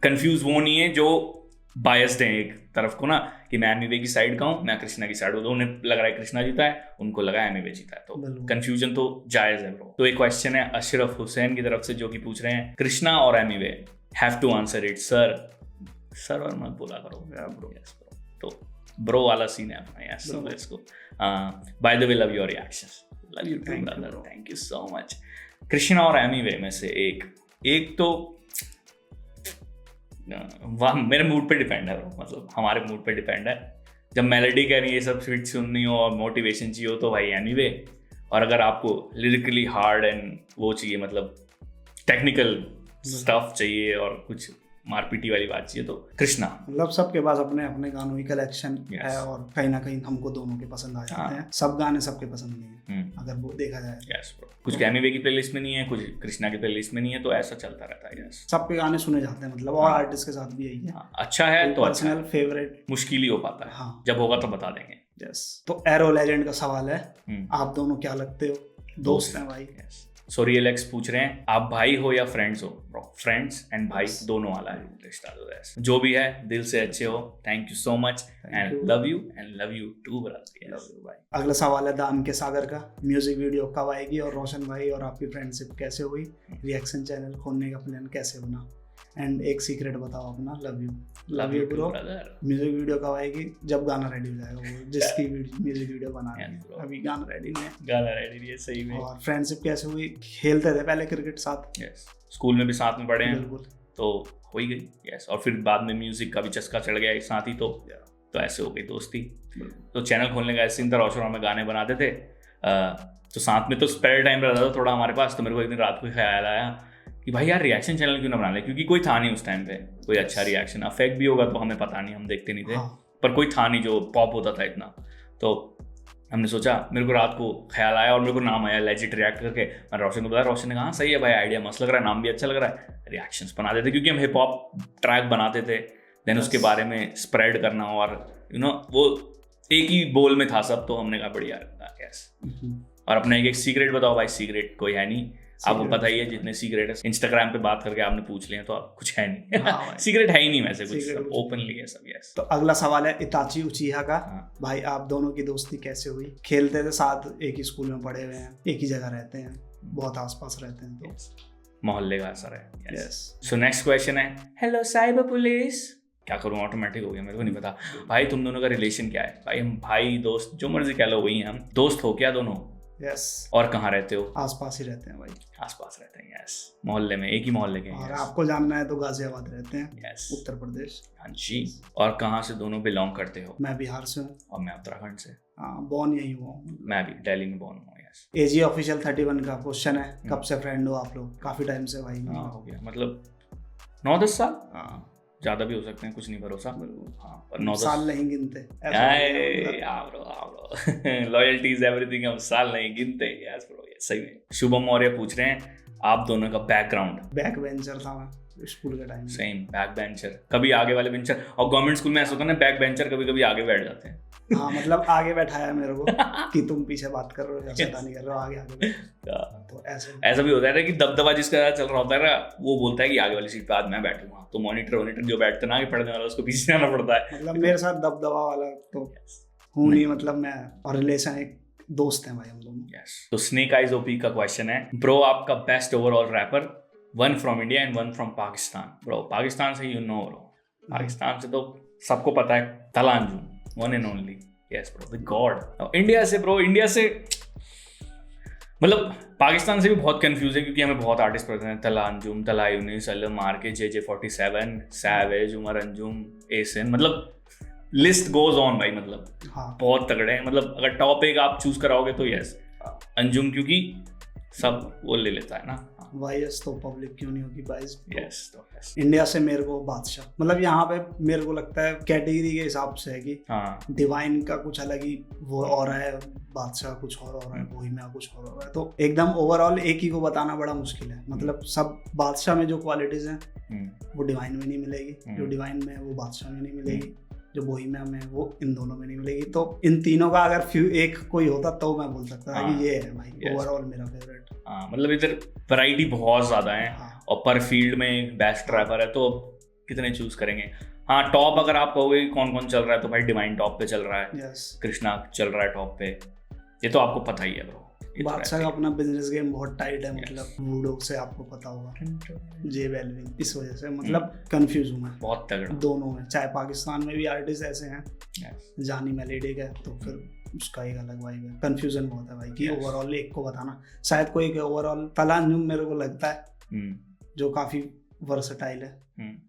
कंफ्यूज वो नहीं है जो बायस्ड है एक तरफ को ना, कि मैं एमीवे की साइड का हूँ, मैं कृष्णा की साइड हूँ, तो उन्हें लग रहा है कृष्णा जीता है, उनको लगा है एमीवे जीता है, तो कंफ्यूजन तो जायज है ब्रो। तो एक क्वेश्चन है अशरफ हुसैन की तरफ से जो कि पूछ रहे हैं, कृष्णा और Emiway have to answer it sir और मत बोला करो ब्रो। यस ब्रो, तो ब्रो वाला सीन है अपना। Yes, so let's go. By the way, love your reaction, love you too brother, thank you so much. Krishna और एमीवे में से एक तो मेरे मूड पे डिपेंड है, मतलब हमारे मूड पे डिपेंड है। जब मेलोडी कह रही है, ये सब स्वीट सुननी हो और मोटिवेशन चाहिए हो तो भाई एमीवे, और अगर आपको लिरिकली हार्ड एंड वो चाहिए, मतलब टेक्निकल स्टफ चाहिए और कुछ मारपीटी वाली बात चाहिए, तो कृष्णा।
मतलब सबके पास अपने अपने गानों की कलेक्शन है, और कहीं ना कहीं हमको दोनों के पसंद आ जाते हैं। सब गाने सबके पसंद नहीं है अगर वो देखा जाए।
यस ब्रो, कुछ एमीवे की प्लेलिस्ट में नहीं है, कुछ कृष्णा की प्लेलिस्ट में नहीं है, तो ऐसा चलता रहता है। यस,
सबके गाने सुने जाते हैं, मतलब और आर्टिस्ट के साथ भी यही है।
अच्छा है तो
पर्सनल फेवरेट
मुश्किल ही हो पाता है। जब होगा तो बता देंगे।
यस। तो एरो लेजेंड का सवाल है, आप दोनों क्या लगते हो? दोस्त हैं भाई।
सॉरी एलेक्स पूछ रहे हैं, आप भाई हो या फ्रेंड्स हो? ब्रो, फ्रेंड्स एंड भाई दोनों वाला है रिश्ता, जो भी है दिल से अच्छे हो। Thank you so much and love you too brother.
अगला सवाल है दान के सागर का, म्यूजिक वीडियो कब आएगी और रोशन भाई और आपकी फ्रेंडशिप कैसे हुई? रिएक्शन चैनल खोलने का प्लान कैसे बना? एंड एक सीक्रेट बताओ अपना। Love you bro. Music video कब आएगी? जब गाना रेडी हो जाएगा, वो जिसकी म्यूजिक वीडियो बना है। अभी गाना रेडी नहीं है।
सही में।
और फ्रेंडशिप कैसे हुई? खेलते थे पहले क्रिकेट साथ।
स्कूल में भी साथ में पढ़े हैं,
बिल्कुल।
तो हो ही गई। यस, और फिर बाद में म्यूजिक का भी चस्का चढ़ गया एक साथ ही, तो ऐसे हो गई दोस्ती। तो चैनल खोलने का ऐसे सीन था, रोशन और मैं गाने बनाते थे, तो साथ में तो स्पेयर टाइम रहता था थोड़ा हमारे पास। तो मेरे को एक दिन रात को ख्याल आया कि भाई यार रिएक्शन चैनल क्यों ना बना ले, क्योंकि कोई था नहीं उस टाइम पे कोई अच्छा रिएक्शन। अफेक्ट भी होगा तो हमें पता नहीं, हम देखते नहीं थे, पर कोई था नहीं जो पॉप होता था इतना। तो हमने सोचा, मेरे को रात को ख्याल आया और मेरे को नाम आया लेजिट रिएक्ट करके। मैं रोशन को बताया, रोशन ने कहा सही है भाई, आइडिया मस्त लग रहा है, नाम भी अच्छा लग रहा है, रिएक्शंस बना देते, क्योंकि हम हिप हॉप ट्रैक बनाते थे। देन उसके बारे में स्प्रेड करना, और वो एक ही बोल में था सब, तो हमने कहा बढ़िया यस। और अपना एक सीक्रेट बताओ भाई। सीक्रेट कोई है नहीं, आपको पता ही है, जितने सीक्रेट है इंस्टाग्राम पे बात करके आपने पूछ लिए तो आप कुछ है नहीं। सीक्रेट है ही नहीं वैसे कुछ, सब ओपनली है सब। यस।
तो अगला सवाल है इताची उचिहा का। भाई आप दोनों की दोस्ती कैसे हुई? खेलते थे साथ, एक ही स्कूल में पढ़े हुए हैं, एक ही जगह रहते हैं, बहुत आसपास रहते हैं, तो
मोहल्ले का असर है। यस। सो नेक्स्ट क्वेश्चन है, हेलो साइबर पुलिस। क्या करूँ, ऑटोमेटिक हो गया, मेरे को नहीं पता। भाई तुम दोनों का रिलेशन क्या है? भाई हम भाई दोस्त जो मर्जी कह लो वही हैं हम। दोस्त हो क्या दोनों?
यस।
और कहाँ रहते हो?
आसपास ही रहते हैं भाई।
आसपास रहते हैं। यस, मोहल्ले में, एक ही मोहल्ले के।
और आपको जानना है तो गाजियाबाद रहते हैं।
यस,
उत्तर प्रदेश।
हाँ जी। और कहाँ से दोनों बिलोंग करते हो?
मैं बिहार से हूँ।
और मैं उत्तराखंड से।
हाँ, बॉर्न यही हुआ।
मैं भी दिल्ली में बॉर्न हूँ। यस।
एजी ऑफिशियल 31 का क्वेश्चन है, कब से फ्रेंड हो आप लोग? काफी टाइम से भाई।
हाँ हो गया, मतलब 9-10 साल।
हाँ,
ज्यादा भी हो सकते हैं, कुछ नहीं भरोसा। हाँ, पर 9-10
साल नहीं गिनते।
लॉयल्टी इज एवरीथिंग, हम साल नहीं गिनते। यस ब्रो, यस सही में। शुभम मौर्य पूछ रहे हैं आप दोनों का बैकग्राउंड।
बैक बेंचर था मैं स्कूल के टाइम।
सेम, बैक बेंचर, कभी आगे वाले बेंचर। और गवर्नमेंट स्कूल में ऐसा होता है ना, बैक बेंचर कभी कभी आगे बैठ जाते हैं।
हाँ, मतलब आगे बैठाया मेरे को कि तुम पीछे बात कर रहे हो या शैतानी कर रहे हो, आगे आगे तो
ऐसा भी होता है ना कि दबदबा जिसका चल रहा होता है ना, वो बोलता है कि आगे वाली सीट पे आज मैं बैठूंगा, तो मॉनिटर जो बैठते ना आगे पढ़ने वाला, उसको पीछे आना पड़ता है।
मतलब मेरे साथ दबदबा वाला तो हूँ नहीं, मतलब मैं और रिलेशन एक दोस्त है भाई हम दोनों।
यस। तो स्नेक आइज ओपी का क्वेश्चन है, ब्रो आपका best overall rapper, one from India and one from Pakistan. Bro Pakistan से ब्रो, पाकिस्तान से तो सबको पता है, Talha Anjum, one and only. Yes bro, the god. India से ब्रो, इंडिया से मतलब पाकिस्तान से भी बहुत कंफ्यूज है, क्योंकि हमें बहुत आर्टिस्ट पसंद हैं, तला Anjum, Talha Younas, Alam RK, JJ47, savage, Umar Anjum, एसन, मतलब लिस्ट गोज ऑन भाई, मतलब
हाँ।
बहुत तगड़े हैं। मतलब अगर टॉप एक आप चूज कराओगे तो यस अंजुम, क्योंकि सब वो ले लेता है ना।
वाइस तो पब्लिक क्यों नहीं होगी वाइस।
यस। तो
इंडिया से मेरे को बादशाह, मतलब यहाँ पे मेरे को लगता है कैटेगरी के हिसाब से है कि
हाँ,
डिवाइन का कुछ अलग ही वो और है, बादशाह कुछ और रहा है, बोहिमिया कुछ और रहा है। तो एकदम ओवरऑल एक ही को बताना बड़ा मुश्किल है। मतलब सब बादशाह में जो क्वालिटीज हैं वो डिवाइन में नहीं मिलेगी, जो डिवाइन में है वो बादशाह में नहीं मिलेगी, जो बोहिमिया में वो इन दोनों में नहीं मिलेगी। तो इन तीनों का अगर एक कोई होता तो मैं बोल सकता था कि ये है भाई ओवरऑल मेरा फेवरेट।
हाँ, मतलब इधर वैरायटी बहुत ज्यादा है। और पर फील्ड में बेस्ट रैपर है, तो कितने चूज करेंगे। हाँ, टॉप अगर आप कहोगे कौन कौन चल रहा है, तो भाई डिवाइन टॉप पे चल रहा है, कृष्णा चल रहा है टॉप पे, ये तो आपको पता ही है ब्रो।
बादशाह का अपना बिजनेस गेम बहुत टाइट है, मतलब वुडो से आपको पता होगा, जे बेल्विन, इस वजह से मतलब कंफ्यूज हूँ मैं
बहुत तगड़ा
दोनों में। चाहे पाकिस्तान में भी आर्टिस्ट ऐसे हैं, जानी मेलेडी का, तो फिर उसका एक अलग वाइब है। कंफ्यूजन बहुत है भाई कि ओवरऑल एक को बताना। शायद कोई एक ओवरऑल तला अंजुम मेरे को लगता है जो काफी वर्सेटाइल है।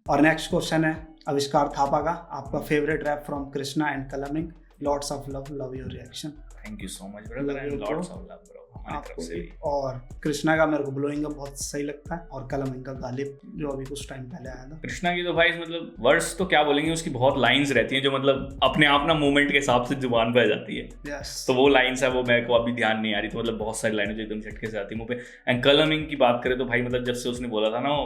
और नेक्स्ट क्वेश्चन है आविष्कार थापा का, आपका favourite rap from Krishna and कलमिंग, lots of love your reaction.
Thank you so much brother and lots of love bro हमारी तरफ से भी।
और कृष्णा का मेरे को ब्लोइंग अप बहुत सही लगता है, और कलमिंग का गालिब जो अभी कुछ टाइम पहले आया था।
कृष्णा की तो भाई मतलब वर्ड्स तो क्या बोलेंगे, उसकी बहुत लाइंस रहती हैं जो मतलब अपने आप ना मूवमेंट के हिसाब से जुबान पे आ जाती है।
yes.
तो वो लाइंस है, वो मेरे को अभी ध्यान नहीं आ रही, तो मतलब बहुत सारी लाइनें जो एकदम झटके से आती है मुंह पे। एंड कलमिंग की बात करें तो भाई मतलब जब से उसने बोला था ना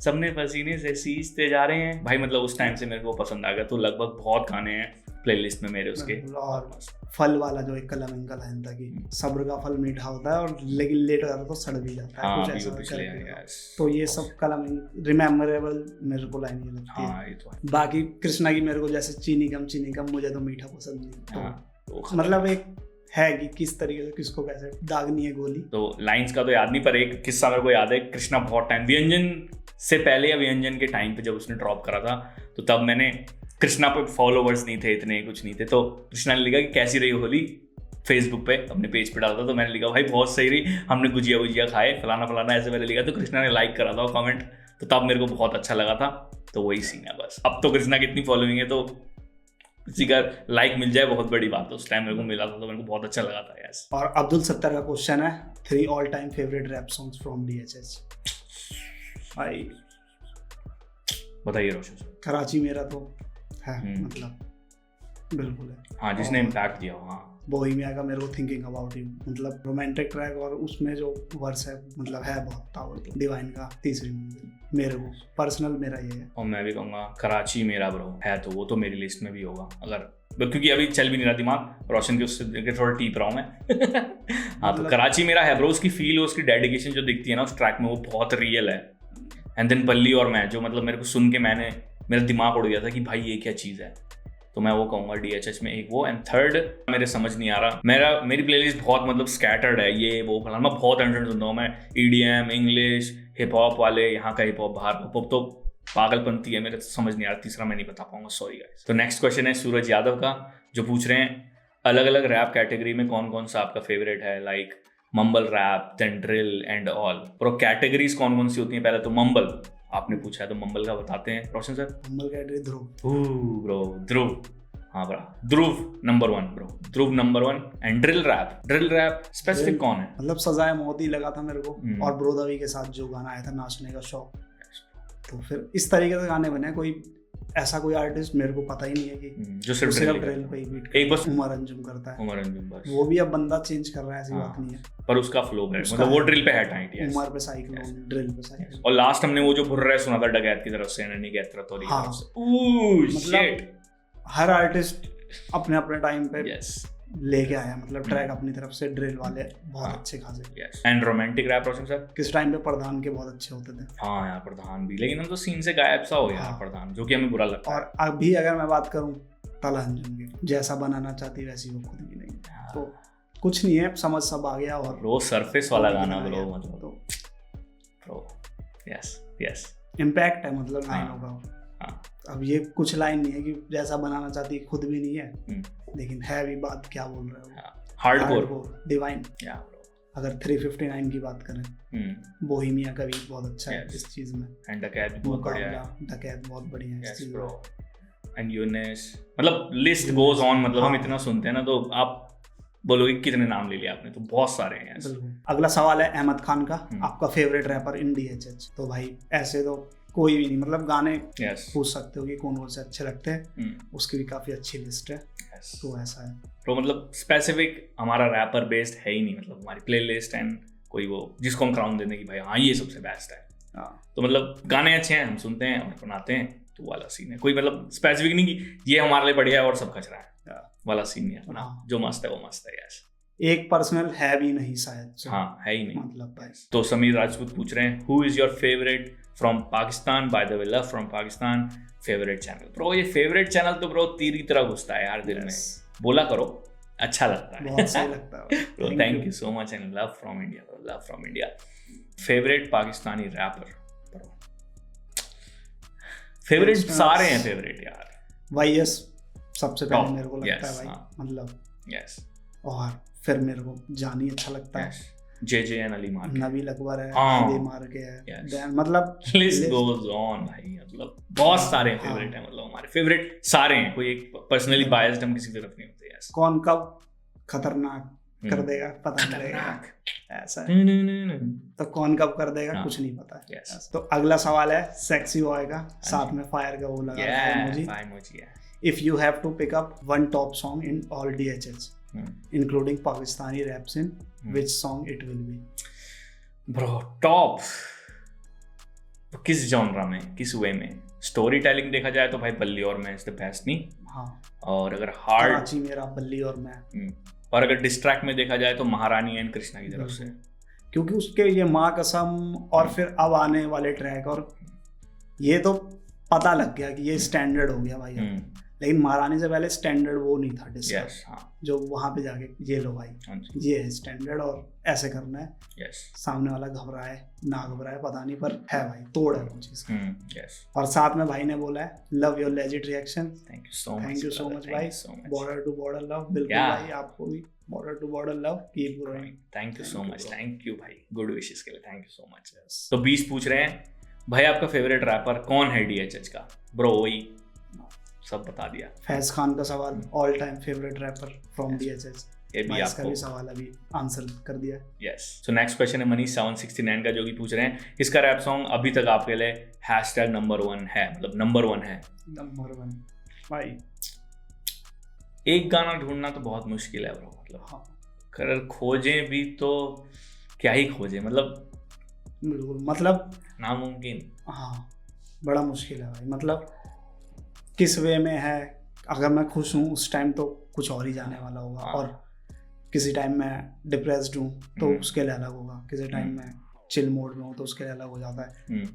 सबने पसीने से सींचते जा रहे हैं, भाई मतलब उस टाइम से मेरे को पसंद आ गया। तो लगभग बहुत गाने हैं प्लेलिस्ट में मेरे उसके।
और फल वाला जो एक कलमिंग का लाइन था कि सब्र का फल मीठा होता है और लेकिन लेट हो जाता तो सड़ भी जाता है, कुछ ऐसा। तो ये सब कलमिंग रिमेम्बरेबल मेरे को लाइन ये लगती है।
तो
बाकी कृष्णा की मेरे को जैसे चीनी कम मुझे तो मीठा पसंद नहीं, तो मतलब एक है कि किस तरीके से किसको कैसे दागनी है गोली।
तो लाइंस का तो याद नहीं, पर एक किस्सा मेरे को याद है। कृष्णा बहुत टाइम व्यंजन से पहले या व्यंजन के टाइम पे जब उसने ड्रॉप करा था, तो तब मैंने कृष्णा पे फॉलोवर्स नहीं थे इतने, कुछ नहीं थे, तो कृष्णा ने लिखा कि कैसी रही होली, फेसबुक पे अपने पेज पे डालता, तो मैंने लिखा भाई बहुत सही रही, हमने गुजिया वुजिया खाए फलाना फलाना ऐसे मैंने लिखा, तो कृष्णा ने लाइक करा था कमेंट, तो तब मेरे को बहुत अच्छा लगा था। तो वही सीन है बस। अब तो कृष्णा की इतनी फॉलोइंग है तो किसी का लाइक मिल जाए बहुत बड़ी बात है। उस टाइम मेरे को मिला था तो मेरे को बहुत अच्छा लगा था यार।
और अब्दुल सत्तर का क्वेश्चन है 3 all time favourite rap songs from DHH। भाई
बताइए रोशन सर।
कराची मेरा तो है, मतलब बिल्कुल है।
हाँ, जिसने इम्पैक्ट दिया। हाँ,
बोहेमिया का मेरे को थिंकिंग अबाउट यू, मतलब रोमांटिक ट्रैक, और उसमें जो वर्स है मतलब है बहुत पावरफुल। डिवाइन का तीसरी मंजिल मेरे को पर्सनल मेरा ये है।
और मैं भी कहूँगा कराची मेरा ब्रो है, तो वो तो मेरी लिस्ट में भी होगा, अगर क्योंकि अभी चल भी नहीं रहा दिमाग, रोशन के उससे थोड़ा टीप रहा हूँ मैं। हाँ, तो कराची मेरा है ब्रो। उसकी फील, उसकी डेडिकेशन जो दिखती है ना उस ट्रैक में, वो बहुत रियल है। एंड देन पल्ली और मैं, जो मतलब मेरे को सुन के मेरा दिमाग उड़ गया था कि भाई ये क्या चीज़ है, तो मैं वो कहूँगा DHH में एक वो। एंड थर्ड मेरे समझ नहीं आ रहा, मेरी प्लेलिस्ट बहुत मतलब स्कैटर्ड है, ये वो फलाना, मैं बहुत अंडर सुनता हूँ मैं, EDM, इंग्लिश, हिप हॉप वाले, यहाँ का हिप हॉप, बाहर हिप हॉप, तो पागलपंती है मेरे, तो समझ नहीं आ रहा। तीसरा मैं नहीं बता पाऊंगा, सॉरी गाइस। तो नेक्स्ट क्वेश्चन है सूरज यादव का, जो पूछ रहे हैं अलग अलग रैप कैटेगरी में कौन कौन सा आपका फेवरेट है, like mumble rap, then drill and all. Pro categories कौन कौन सी होती हैं? पहले तो मम्बल आपने पूछा है, तो मम्बल का बताते हैं Roshan sir.
Mumble category Dhruv.
Bro Dhruv, हाँ bro, Dhruv number 1 bro, Dhruv number 1। And drill rap specific कौन है?
मतलब सजाए मौत ही लगा था मेरे को, और ब्रोदवी के साथ जो गाना आया था नाचने का शौक, तो फिर इस तरीके से गाने बने। कोई ऐसा कोई आर्टिस्ट मेरे को पता ही नहीं है कि
जो सिर्फ
ड्रिल पे ही बीट, एक बस उमर अंजुम करता है।
उमर अंजुम बस,
वो भी अब बंदा चेंज कर रहा है, ऐसी बात नहीं है,
पर उसका फ्लो है, मतलब वो ड्रिल पे है टाइट है।
उमर पे साइक्लोन, ड्रिल पे साइक्लोन।
और लास्ट हमने वो जो भुर्रे सुना था डकैत की तरफ से, नन्ही गैत्रा तोरी की तरफ से।
मतलब हर आर्टिस्ट अपने अपने टाइम पे लेके आया, मतलब ट्रैक अपनी तरफ से। ड्रिल वाले बहुत अच्छे खासे।
And romantic rap Roshan sir?
किस टाइम पे प्रधान के बहुत अच्छे होते थे।
हाँ यार, प्रधान भी, लेकिन हम तो सीन से गायब सा हो गया प्रधान, जो कि हमें बुरा लगता है।
और अभी अगर मैं बात करूं तला अंजुम की, जैसा बनाना चाहती वैसी वो खुद भी नहीं, तो कुछ नहीं है, समझ सब आ गया। और
वो सरफेस वाला गाना ब्रो, मतलब तो ब्रो यस इम्पैक्ट
है, मतलब लाइनों का। अब ये कुछ लाइन नहीं है कि जैसा बनाना चाहती खुद भी नहीं है, लेकिन है भी बात क्या बोल रहे हो।
Hardcore
divine. अगर 359 की बात करें, बोहेमिया का भी बहुत अच्छा है इस चीज में।
एंड डकैत बहुत बढ़िया है,
डकैत बहुत बढ़िया है इस चीज में।
एंड यूनिस, मतलब लिस्ट गोज ऑन, मतलब हम इतना सुनते हैं ना, तो आप बोलोगे कितने नाम ले लिया आपने, तो बहुत सारे हैं।
अगला सवाल है अहमद खान का, आपका फेवरेट रैपर इन DHH। तो भाई ऐसे तो कोई भी नहीं, मतलब गाने पूछ सकते हो कि कौन कौन से अच्छे लगते हैं, उसकी भी काफी अच्छी लिस्ट है। तो ऐसा है,
तो मतलब स्पेसिफिक हमारा रैपर बेस्ड है ही नहीं, मतलब हमारी प्लेलिस्ट एंड कोई वो जिसको हम क्राउन देने की भाई हाँ ये सबसे बेस्ट है। तो मतलब गाने अच्छे हैं, हम सुनते हैं और बनाते हैं, तो वाला सीन है। कोई मतलब स्पेसिफिक नहीं कि ये हमारे लिए बढ़िया है और सब कचरा है, वाला सीन नहीं है अपना। जो मस्त है वो मस्त है। यस,
एक पर्सनल है भी नहीं शायद।
हाँ, है ही नहीं,
मतलब।
तो समीर राजपूत पूछ रहे हैं who is your favourite from Pakistan, bye the way love from Pakistan, favourite channel. Bro ये फेवरेट चैनल तो ब्रो तीर की तरह घुसता है यार दिल में, बोला करो, अच्छा लगता है,
बहुत सही लगता है।
Bro thank you so much and love from India, love from India. Favourite Pakistani rapper, favourite सारे हैं फेवरेट यार।
YS सबसे पहले मेरे को लगता है भाई, मतलब
यस,
और फिर मेरे को जानी अच्छा लगता है,
JJN अली मार के,
नबील अकबर है, आदि मार के है, मतलब
लिस्ट गोज ऑन भाई, मतलब बहुत सारे फेवरेट हैं, मतलब हमारे फेवरेट सारे हैं, कोई एक पर्सनली बायस्ड हम किसी तरफ नहीं होते। यस,
कौन कब खतरनाक कर देगा पता नहीं लगेगा, ऐसा है। तो कौन कब कर देगा कुछ नहीं पता है। तो अगला सवाल है सेक्सी बॉय का, साथ में फायर का वो लगा है emoji. If you have to pick up one top song in all DHH including Pakistani rap scene, which song it will be?
Bro, top किस जॉनरा में, किस वे में? स्टोरी टेलिंग देखा जाए तो भाई बल्ली और मैं इज द बेस्ट, नहीं?
हाँ।
और अगर हार्ड,
कराची मेरा, बल्ली और मैं।
और अगर डिस्ट्रैक्ट में देखा जाए तो महारानी एंड कृष्णा की तरफ से,
क्योंकि उसके ये माँ कसम और फिर अब आने वाले ट्रैक, और ये तो पता लग गया कि ये स्टैंडर्ड हो गया भाई। लेकिन महारानी से पहले स्टैंडर्ड वो नहीं था डिस्कस
यस हाँ
जो वहां पे जाके ये लो भाई
हाँ जी
ये है स्टैंडर्ड और ऐसे करना है,
यस
सामने वाला घबराए ना घबराए पता नहीं, पर है भाई तोड़ है वो चीज।
यस
और साथ में भाई ने बोला है love your legit reaction,
thank you so much,
thank you so much भाई,
so much,
border to border love, बिल्कुल
Yeah.
भाई आपको भी border to border love, keep growing.
Thank you so
Thank you,
much,
bro.
Thank you भाई, good wishes के लिए thank you so much. तो 20 पूछ रहे हैं भाई आपका फेवरेट रैपर कौन है DHH का? ब्रो वही सब बता दिया,
फैज खान का सवाल all time favourite rapper from DHH,
ये भी
इसका
आपको
भी सवाल अभी आंसर कर दिया।
यस। सो नेक्स्ट क्वेश्चन है मनीष 769 का जो कि पूछ रहे हैं इसका रैप सॉन्ग अभी तक आपके लिए #1 है, मतलब नंबर 1 है।
नंबर 1 भाई
एक गाना ढूंढना तो बहुत मुश्किल है ब्रो, मतलब
हाँ
अगर खोजें भी तो क्या ही खोजें, मतलब
बिल्कुल, मतलब
नामुमकिन।
हाँ बड़ा मुश्किल है भाई, मतलब किस वे में है, अगर मैं खुश हूँ उस टाइम तो कुछ और ही जाने वाला होगा,
हाँ।
और किसी टाइम मैं डिप्रेस्ड हूँ तो
हम्म।
उसके लिए अलग होगा, किसी टाइम में चिल मोड में हूँ तो उसके लिए अलग हो जाता है।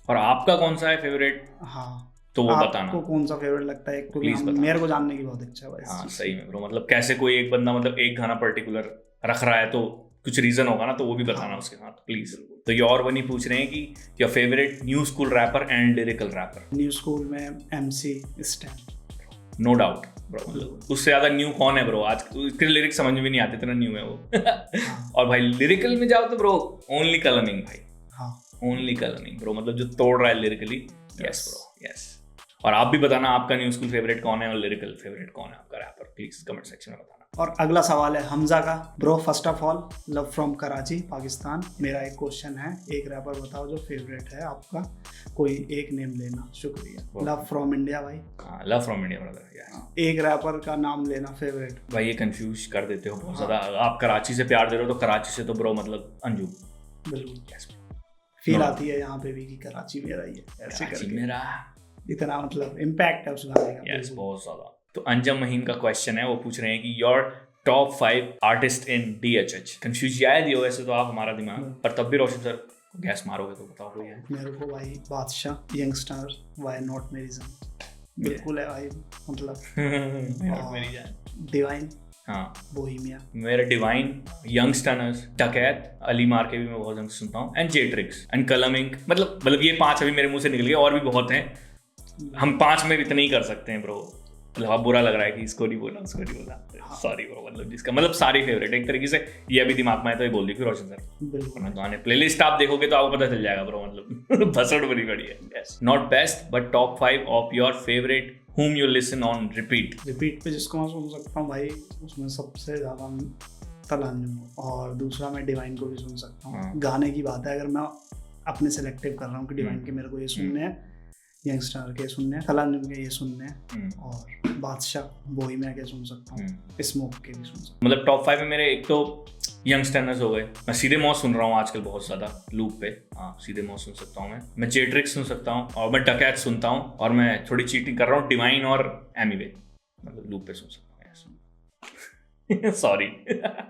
और आपका कौन सा है फेवरेट,
हाँ
तो वो
आपको
बताना
कौन सा फेवरेट लगता है, क्योंकि
Please बताना।
मेरे को जानने की बहुत इच्छा है भाई इस
हाँ
चीज़
सही में ब्रो, मतलब कैसे कोई एक बंदा मतलब एक गाना पर्टिकुलर रख रहा है तो कुछ रीजन होगा ना, तो वो भी बताना
हाँ।
उसके साथ प्लीज। तो ये और वनी पूछ रहे हैं कि your favourite new school rapper and lyrical rapper?
New school में MC Stan,
no doubt bro, मतलब उससे ज्यादा न्यू कौन है ब्रो, आज उसके लिरिक्स समझ में भी नहीं आते, इतना न्यू है वो। और भाई लिरिकल में जाओ तो ब्रो ओनली कलमिंग भाई,
हाँ
ओनली कलमिंग ब्रो, मतलब जो तोड़ रहा है लिरिकली। Yes bro yes. और आप भी बताना आपका न्यू स्कूल फेवरेट कौन है और लिरिकल फेवरेट कौन है आपका रैपर, प्लीज कमेंट सेक्शन में बताना।
और अगला सवाल है हमजा का। Bro first of all love from Karachi Pakistan, मेरा एक क्वेश्चन है, एक रैपर बताओ जो फेवरेट है आपका, कोई एक नेम लेना, शुक्रिया। लव फ्रॉम इंडिया भाई,
हाँ लव फ्रॉम इंडिया ब्रदर।
एक रैपर का नाम लेना फेवरेट।
भाई ये कंफ्यूज कर देते हो बहुत ज्यादा, आप कराची से प्यार दे रहे हो तो कराची से तो ब्रो मतलब अंजुम।
बिल्कुल
यस
फील
No.
आती है यहाँ पे भी कि कराची मेरा ही है, ऐसे
कराची
करके
मेरा,
इतना मतलब इम्पैक्ट है उस गाने का।
यस
बिल्कुल।
बहुत ज्यादा। तो अंजम महीन का क्वेश्चन है, वो पूछ रहे हैं कि your top 5 artist in DHH। Confuse शायद ही हो वैसे तो आप हमारा दिमाग, पर तब भी रोशन सर गैस मारोगे तो बताओ कोई है।
मेरे को भाई बादशाह, यंगस्टर, व्हाई नॉट मेरी जान, बिल्कुल है भाई, मतलब
मेरी जान।
डिवाइन,
हाँ
बोहेमिया,
मेरा डिवाइन, यंगस्टर्स, डकैत, अली मार के भी मैं बहुत ज़्यादा सुनता हूँ, एंड जेट्रिक्स एंड कलमिंग, मतलब ये 5 अभी मेरे मुंह से निकल गए, और भी बहुत हैं, हम 5 में इतने ही कर सकते हैं ब्रो। मतलब अब बुरा लग रहा है कि इसको नहीं बोला उसको नहीं बोला, सॉरी ब्रो, मतलब जिसका मतलब सारी फेवरेट एक तरीके से ये अभी दिमाग में है तो ये बोल दी फिर रोशन सर।
बिल्कुल
गाने प्लेलिस्ट आप देखोगे तो आपको पता चल जाएगा ब्रो, मतलब भसड़ बड़ी बड़ी है। Yes not best but top 5 of your favourite whom you listen on repeat।
Repeat पे जिसको मैं सुन सकता हूँ भाई, उसमें सबसे ज़्यादा तलांजुम, और दूसरा मैं डिवाइन को भी सुन सकता हूँ।
हाँ।
गाने की बात है, अगर मैं अपने सेलेक्टिव कर रहा हूँ कि डिवाइन के मेरे को ये सुनने हैं, यंगस्टर के सुनने हैं, तलांजुम के ये सुनने हैं, और बादशाह बोहेमिया के सुन सकता हूँ, स्मोक के भी सुन सकता हूँ।
मतलब टॉप 5 में मेरे एक तो यंगस्टर्स हो गए, मैं सीधे मॉस सुन रहा हूँ आजकल बहुत ज़्यादा लूप पे, हाँ सीधे मॉस सुन सकता हूँ मैं जेट्रिक्स सुन सकता हूँ, और मैं डकैत सुनता हूँ, और मैं थोड़ी चीटिंग कर रहा हूँ डिवाइन और एमीवे, मतलब लूप पे सुन सकता हूँ। सॉरी।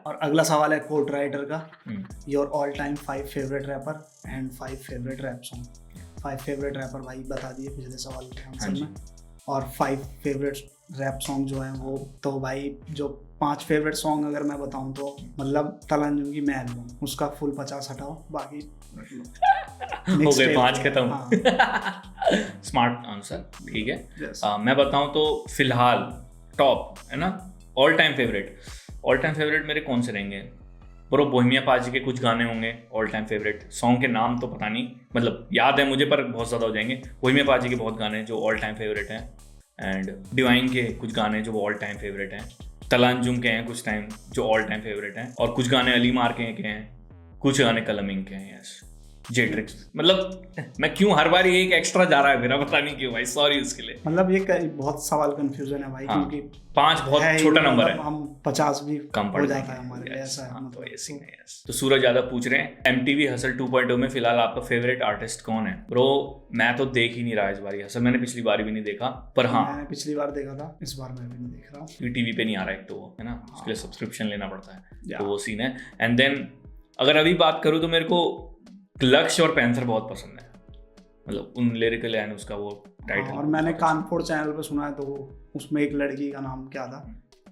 और अगला सवाल है कोट राइटर का, your all time 5 favourite rapper and 5 favourite rap song. 5 favourite rapper भाई बता दिए पिछले सवाल के आंसर में, और 5 फेवरेट रैप सॉन्ग जो हैं वो, तो भाई जो 5 फेवरेट सॉन्ग अगर मैं बताऊं तो मतलब तलांजुम की मैं एल्बम, उसका फुल 50 हटाओ, बाकी
हो गए 5 खत्म। स्मार्ट आंसर, ठीक है। मैं बताऊं तो फिलहाल टॉप है ना, ऑल टाइम फेवरेट मेरे कौन से रहेंगे ब्रो? बोहेमिया पाजी के कुछ गाने होंगे ऑल टाइम फेवरेट, सॉन्ग के नाम तो पता नहीं, मतलब याद है मुझे पर बहुत ज़्यादा हो जाएंगे। बोहेमिया पाजी के बहुत गाने जो ऑल टाइम फेवरेट हैं, एंड डिवाइन के कुछ गाने जो ऑल टाइम फेवरेट हैं, तलांजुम के हैं कुछ टाइम जो ऑल टाइम फेवरेट हैं, और कुछ गाने अली मार के हैं, कुछ गाने कलमिंग के हैं। यस जेट्रिक्स, मतलब मैं क्यों हर बार ये एक एक्स्ट्रा जा रहा है मेरा, पता नहीं क्यों भाई, सॉरी उसके लिए।
मतलब ये बहुत सवाल कंफ्यूजन है भाई,
हाँ,
क्योंकि
5 बहुत छोटा नंबर है,
हम 50 भी
कम
हो
पड़
जाता है हमारे लिए, ऐसा है
हाँ, तो
मतलब।
ऐसे ही है। यस तो सूरज यादव पूछ रहे हैं MTV हसल 2.0 में फिलहाल आपका फेवरेट आर्टिस्ट कौन है? ब्रो मैं तो देख ही नहीं रहा इस बार हसल, मैंने पिछली बार भी नहीं देखा, पर हाँ
मैंने पिछली बार देखा था, इस बार मैं भी नहीं देख रहा हूँ।
TV पे नहीं आ रहा, एक तो वो है ना, उसके लिए सब्सक्रिप्शन लेना पड़ता है,
या।
तो वो सीन है। एंड देन अगर अभी बात करूँ तो मेरे को लक्ष्य और पैंथर बहुत पसंद है, मतलब उन लिरिकल एंड उसका वो टाइटल।
और मैंने कानपुर चैनल पे सुना है, तो उसमें एक लड़की का नाम क्या था,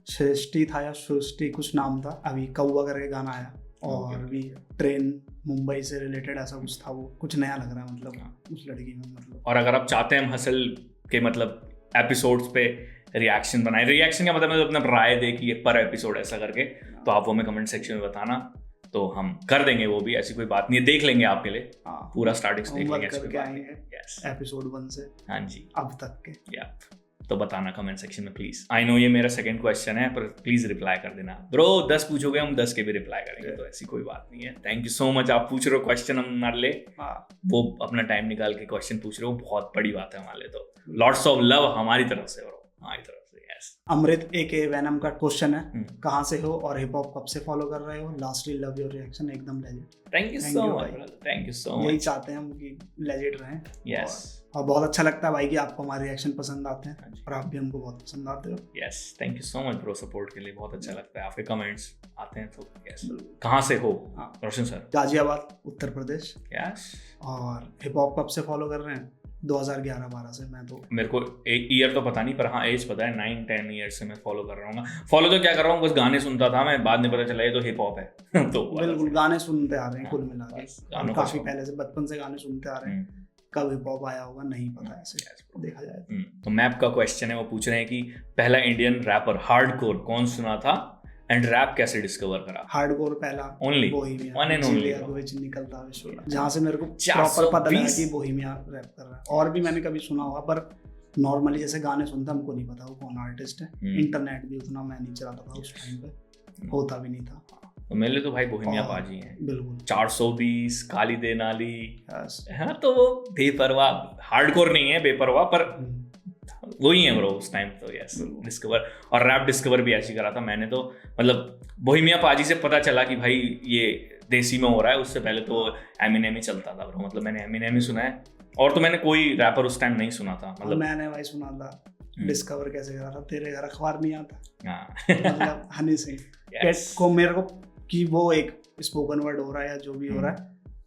सृष्टि था या सृष्टि कुछ नाम था, अभी कौवा करके गाना आया, और भी ट्रेन मुंबई से रिलेटेड ऐसा कुछ था, वो कुछ नया लग रहा है मतलब उस लड़की में मतलब।
और अगर आप चाहते हैं हम हसल के मतलब एपिसोड्स पे रिएक्शन बनाए, रिएक्शन का मतलब अपना राय दे कि पर एपिसोड ऐसा करके, तो आप वो हमें कमेंट सेक्शन में बताना, तो हम कर देंगे वो भी, ऐसी कोई बात नहीं है, देख लेंगे आपके लिए पूरा स्टार्टिंग से देख लेंगे, ऐसी कोई बात नहीं।
एपिसोड 1 से
हाँ जी
अब तक के,
या तो बताना कमेंट सेक्शन में प्लीज। आई नो ये मेरा सेकंड क्वेश्चन है, पर प्लीज रिप्लाई कर देना ब्रो, 10 पूछोगे हम 10 के भी रिप्लाई करेंगे, तो ऐसी कोई बात नहीं है। थैंक यू सो मच, आप पूछ रहे हो क्वेश्चन हमारे लिए, वो अपना टाइम निकाल के क्वेश्चन पूछ रहे हो, बहुत बड़ी बात है हमारे लिए, तो लॉट्स ऑफ लव हमारी तरफ से ब्रो, हमारी तरफ से।
अमृत एके वैनम का क्वेश्चन है, कहाँ से हो और हिप हॉप कब से फॉलो कर रहे हो? लास्टली लव योर रिएक्शन, एकदम legend.
Thank you so much, thank you so much,
यही चाहते हैं हम कि लेजेंड रहें।
यस,
और बहुत अच्छा लगता है भाई कि आपको हमारे रिएक्शन पसंद आते हैं और आप भी हमको बहुत पसंद आते हो।
Yes, thank you so much bro support के लिए, बहुत अच्छा लगता है आपके कमेंट्स आते हैं, तो यस। कहाँ से हो? रोशन सर,
गाजियाबाद उत्तर प्रदेश।
यस।
और हिप हॉप कब से फॉलो कर रहे हैं? 2011-12 से। मैं तो
मेरे को एक ईयर तो पता नहीं, पर हाँ एज पता है, 9-10 ईयर से मैं फॉलो कर रहा हूँ। फॉलो तो क्या कर रहा हूँ, बस गाने सुनता था मैं, बाद में पता चला ये तो हिप हॉप है। तो
बिल्कुल गाने सुनते आ रहे हैं कुल मिला के, काफी पहले से बचपन से गाने सुनते आ रहे हैं। कब हिप हॉप आया होगा नहीं पता, ऐसे देखा जाए
तो मैप का क्वेश्चन है, वो पूछ रहे हैं कि पहला इंडियन रैपर हार्डकोर कौन सुना था एंड रैप कैसे डिस्कवर करा?
हार्डकोर पहला
only
Bohemia,
one and only
निकलता विश्व, जहाँ से मेरे को प्रॉपर पता लगा कि बोहेमिया रैप कर रहा है। और भी मैंने कभी सुना होगा, पर नॉर्मली जैसे गाने सुनता हमको नहीं पता वो कौन आर्टिस्ट है। इंटरनेट भी उतना मैं नहीं चलाता था उस टाइम पे, होता भी नहीं था।
तो मेरे लिए तो भाई बोहेमिया पाजी हैं
बिल्कुल।
420 काली दे नाली, हाँ तो वो बेपरवाह, हार्डकोर नहीं है बेपरवाह, पर वही है ब्रो उस टाइम तो। यस, डिस्कवर और रैप डिस्कवर भी ऐसी करा था मैंने, तो मतलब बोहेमिया पाजी से पता चला कि भाई ये देसी में हो रहा है। उससे पहले तो एमिनेम ही चलता था ब्रो, मतलब मैंने एमिनेम ही सुना है, और तो मैंने कोई रैपर उस टाइम नहीं सुना था। मतलब
मैंने भाई सुना था डिस्कवर कैसे करा था, तेरे घर अखबार नहीं आता, मतलब हनी सिंह को मेरे को कि वो एक स्पोकन वर्ड हो रहा है या जो भी हो रहा है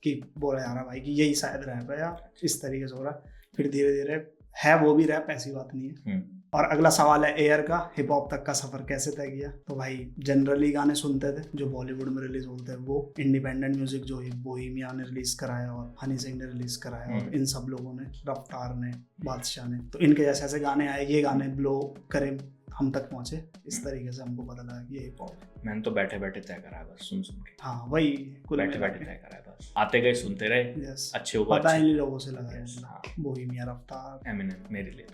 कि बोला जा रहा भाई कि यही शायद रैप है या इस तरीके से हो रहा है। फिर धीरे धीरे है वो भी रैप, ऐसी बात नहीं है। और अगला सवाल है एयर का, हिप हॉप तक का सफर कैसे तय किया? तो भाई जनरली गाने सुनते थे जो बॉलीवुड में रिलीज होते हैं, वो इंडिपेंडेंट म्यूजिक जो बोहेमिया ने रिलीज कराया और हनी सिंह ने रिलीज कराया और इन सब लोगों ने, रफ्तार ने, बादशाह ने, तो इनके जैसे ऐसे गाने आए, ये गाने ब्लो करे हम तक पहुंचे, इस तरीके से हमको पता लगा कि ये हिप हॉप।
मैंने तो बैठे बैठे तय करा है बस, सुन के।
हाँ वही,
बैठे बैठे तय करा है बस, आते गए सुनते रहे, अच्छे हो
पता ही नहीं लोगों से लगा बोहेमिया, रफ्तार,
एमिनेम। मेरे लिए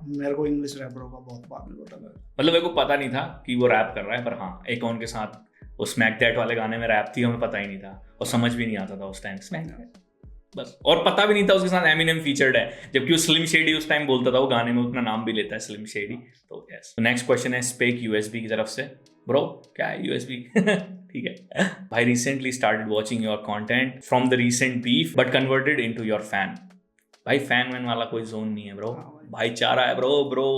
मेरे को इंग्लिश रैपरों का बहुत बाद में पता लगा,
मतलब मेरे को पता नहीं था कि वो रैप कर रहा है, पर हाँ एक और के साथ वो स्मैक दैट वाले गाने में रैप थी, हमें पता ही नहीं था और समझ भी नहीं आता था उस टाइम स्मैक बस, और पता भी नहीं था उसके साथ एमिनेम फीचर्ड है, जबकि वो स्लिम शेडी उस टाइम बोलता था, वो गाने में उतना नाम भी लेता है स्लिम शेडी। तो यस, नेक्स्ट क्वेश्चन है स्पेक यूएसबी की तरफ से। ब्रो क्या है यूएसबी? ठीक है भाई, recently started watching your content from the recent beef but converted into your fan. भाई फैन वैन वाला कोई जोन नहीं है ब्रो, भाईचारा है bro, bro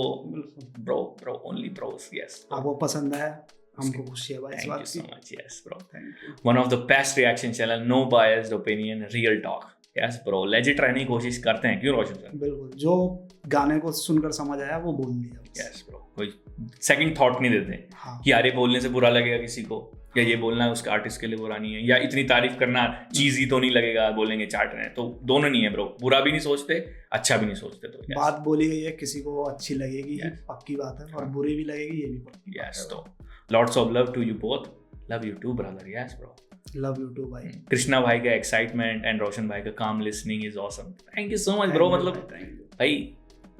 bro bro only Bros. Yes,
आपको पसंद है, हमको खुशी है भाई इस बात की।
Thank you so much. Yes bro, thank you. One of the best reaction channel, no biased opinion, real talk. Yes bro, legit रहने की कोशिश करते हैं, क्यों रोशन सर?
बिल्कुल, जो गाने को सुनकर समझ आया वो बोल दिया।
यस ब्रो, कोई सेकंड थॉट नहीं देते कि यार ये बोलने से बुरा लगेगा किसी को, या ये बोलना है उसके आर्टिस्ट के लिए बुरा नहीं है, या इतनी तारीफ करना चीज़ी तो नहीं लगेगा, बोलेंगे चाट रहे हैं, तो दोनों नहीं है ब्रो, बुरा भी नहीं सोचते, अच्छा भी नहीं सोचते। तो
बात बोली गई है, किसी को अच्छी लगेगी पक्की बात है, और बुरी भी लगेगी ये भी पक्की।
यस, तो lots of love to you both, love you too brother. Yes bro,
love you too भाई।
कृष्णा भाई का एक्साइटमेंट एंड रोशन भाई का काम listening is awesome. Thank you so much bro, मतलब भाई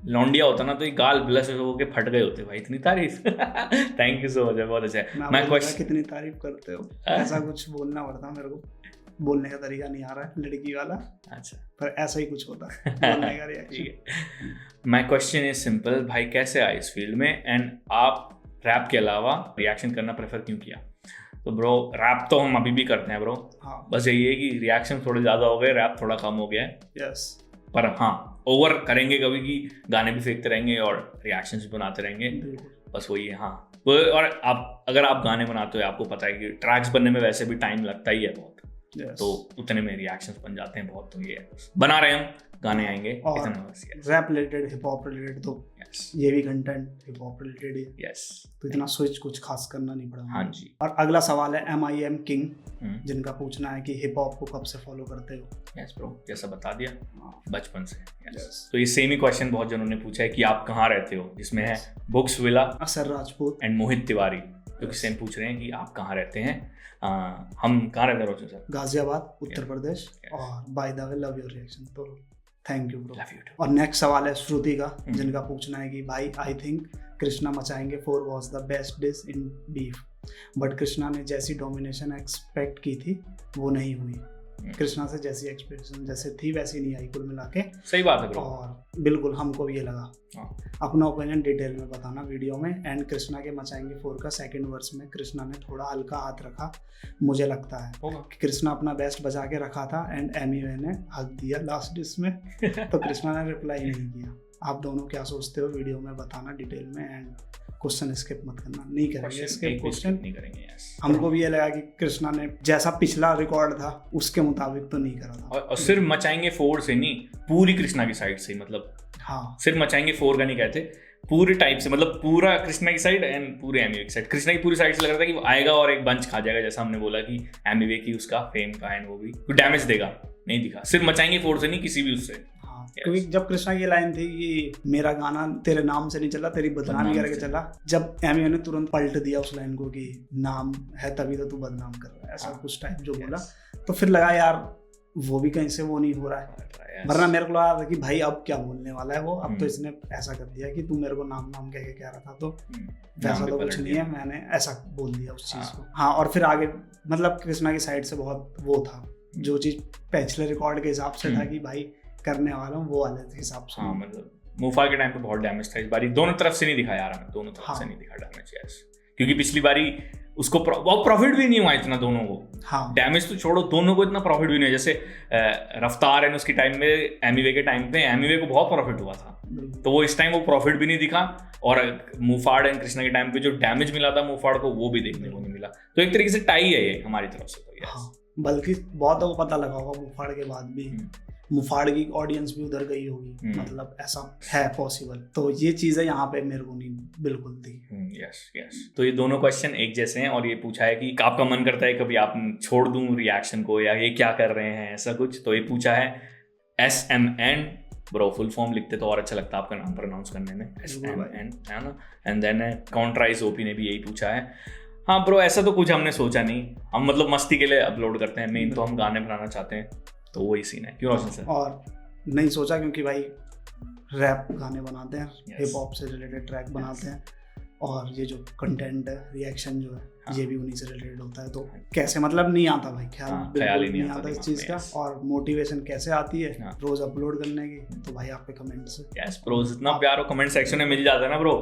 लौंडिया होता ना तो ये गाल ब्लश होके फट गए होते भाई, इतनी तारीफ। थैंक यू सो मच, बहुत अच्छा है। मैं क्वेश्चन,
कितनी तारीफ करते हो, ऐसा कुछ बोलना पड़ता, मेरे को बोलने का तरीका नहीं आ रहा है लड़की वाला।
अच्छा,
पर ऐसा ही कुछ होता है बोलने का reaction.
My question is simple, भाई कैसे आए इस फील्ड में एंड आप रैप के अलावा रिएक्शन करना प्रेफर क्यों किया? तो ब्रो रैप तो हम अभी भी करते हैं ब्रो,
हाँ।
बस यही है कि रिएक्शन थोड़े ज़्यादा हो गए, रैप थोड़ा कम हो गया है।
यस,
पर हाँ ओवर करेंगे कभी कि गाने भी फेंकते रहेंगे और रिएक्शंस भी बनाते रहेंगे, बस वही है। हाँ, और आप अगर आप गाने बनाते हो, आपको पता है कि ट्रैक्स बनने में वैसे भी टाइम लगता ही है बहुत, तो उतने में रिएक्शंस बन जाते हैं बहुत। तो ये है, बना रहे हम गाने आएंगे
और
इतना बस। Yes.
Rap related, hip hop related, तो
Yes.
ये भी कंटेंट हिप हॉप रिलेटेड है,
Yes.
तो इतना स्विच कुछ खास करना नहीं पड़ा।
हाँ जी।
और अगला सवाल है MIM किंग, जिनका पूछना है कि हिप हॉप को कब से फॉलो करते हो?
यस ब्रो, जैसा बता दिया बचपन से।
Yes.
तो ये सेम ही क्वेश्चन बहुत जनों ने पूछा है कि आप कहाँ रहते हो, जिसमें है बुक्स विला
असर राजपूत
एंड मोहित तिवारी, जो कि सेम पूछ रहे हैं कि आप कहाँ रहते हैं। हम कहाँ रहते हैं रोशन सर?
गाजियाबाद, उत्तर प्रदेश। और by the way love your reaction, तो thank you bro.
Love you too.
और नेक्स्ट सवाल है श्रुति का, जिनका पूछना है कि भाई आई थिंक कृष्णा मचाएंगे 4 was the best diss in beef, but Krishna ने जैसी डोमिनेशन एक्सपेक्ट की थी वो नहीं हुई। कृष्णा से जैसी एक्सपेक्टेशन जैसे थी वैसी नहीं आई कुल मिला के।
सही बात है ब्रो।
और बिल्कुल हमको भी ये लगा। अपना ओपिनियन डिटेल में बताना वीडियो में। एंड कृष्णा के मचाएंगे 4 का सेकंड वर्स में कृष्णा ने थोड़ा हल्का हाथ रखा, मुझे लगता है कि कृष्णा अपना बेस्ट बचा के रखा था एंड एमीवे ने हक दिया लास्ट डिस में तो कृष्णा ने रिप्लाई नहीं किया। आप दोनों क्या सोचते हो वीडियो में बताना डिटेल में, एंड क्वेश्चन स्किप मत करना। नहीं करेंगे स्किप क्वेश्चन,
नहीं करेंगे। यस,
हमको भी ये लगा कि कृष्णा ने जैसा पिछला रिकॉर्ड था उसके मुताबिक तो नहीं करा था।
और सिर्फ मचाएंगे 4 से नहीं, पूरी कृष्णा की साइड से, मतलब
हाँ
सिर्फ मचाएंगे 4 का नहीं कहते, पूरे टाइप से, मतलब पूरा कृष्णा की साइड एंड पूरे एमीवे की साइड। कृष्णा की पूरी साइड से लग रहा था कि वो आएगा और एक बंच खा जाएगा, जैसा हमने बोला कि एमीवे की उसका फेम का एंड वो भी डैमेज देगा, नहीं दिखा। सिर्फ मचाएंगे 4 से नहीं, किसी भी उससे।
क्योंकि जब कृष्णा की लाइन थी कि मेरा गाना तेरे नाम से नहीं चला, तेरी बदनामी करके चला, जब एमी ने तुरंत पलट दिया उस लाइन को कि नाम है तभी तो तू बदनाम कर रहा है, ऐसा कुछ टाइप जो बोला, तो फिर लगा यार वो भी कहीं से वो नहीं हो रहा है। वरना मेरे को लगा था कि भाई अब क्या बोलने वाला है वो, अब तो इसने ऐसा कर दिया कि तू मेरे को नाम नाम कह के कह रहा था, तो वैसा तो कुछ नहीं है, मैंने ऐसा बोल दिया उस चीज को। हाँ, और फिर आगे मतलब कृष्णा की साइड से बहुत वो था, जो चीज पिछले रिकॉर्ड के हिसाब से था कि भाई करने वाला हूँ वो वाले हिसाब से।
हाँ, मतलब मुफा के टाइम पे बहुत डैमेज था, इस बारी दोनों तरफ से नहीं दिखा यार, हमें दोनों तरफ से नहीं दिखा डैमेज। यस, क्योंकि पिछली बारी उसको प्रॉफिट भी नहीं हुआ इतना दोनों को। हाँ, डैमेज तो छोड़ो, दोनों को इतना प्रॉफिट भी नहीं हुआ। जैसे रफ्तार एंड उसके टाइम में, एमीवे के टाइम पे एमीवे को बहुत प्रॉफिट हुआ था, तो वो इस टाइम वो प्रॉफिट भी नहीं दिखा। और मुफाड़ एंड कृष्णा के टाइम पे जो डैमेज मिला था मुफाड़ को, वो भी देखने को नहीं मिला। तो एक तरीके से टाई है ये हमारी तरफ से। तो
हाँ, बल्कि बहुतों को पता लगा होगा मुफाड़ के बाद भी, मुफाड़ की ऑडियंस भी उधर गई होगी, मतलब ऐसा है पॉसिबल। तो ये चीजें यहाँ पे मेरे को नहीं बिल्कुल थी।
Yes yes. तो ये दोनों क्वेश्चन एक जैसे हैं, और ये पूछा है कि आपका मन करता है कभी आप छोड़ दूं रिएक्शन को, या ये क्या कर रहे हैं ऐसा कुछ। तो ये पूछा है SMN ब्रो, फुल फॉर्म लिखते तो और अच्छा लगता है आपका नाम प्रोनाउंस करने में, SMN है ना। एंड देन काउंटराइज ओपी ने भी यही पूछा है। हाँ ब्रो, ऐसा तो कुछ हमने सोचा नहीं, हम मतलब मस्ती के लिए अपलोड करते हैं, मेन तो हम गाने बनाना चाहते हैं, तो वही सीन है। क्यों रोशन सर?
और नहीं सोचा क्योंकि भाई रैप गाने बनाते हैं, हिप हॉप से रिलेटेड ट्रैक बनाते हैं, और ये जो कंटेंट है, रिएक्शन जो है, ये भी उन्हीं से रिलेटेड होता है। तो कैसे मतलब नहीं आता भाई, ख्याल नहीं आता इस चीज़ का। और मोटिवेशन कैसे आती है रोज अपलोड करने की, तो भाई आपके कमेंट से।
यस ब्रो, जितना प्यार हो कमेंट सेक्शन में मिल जाता है ना ब्रो।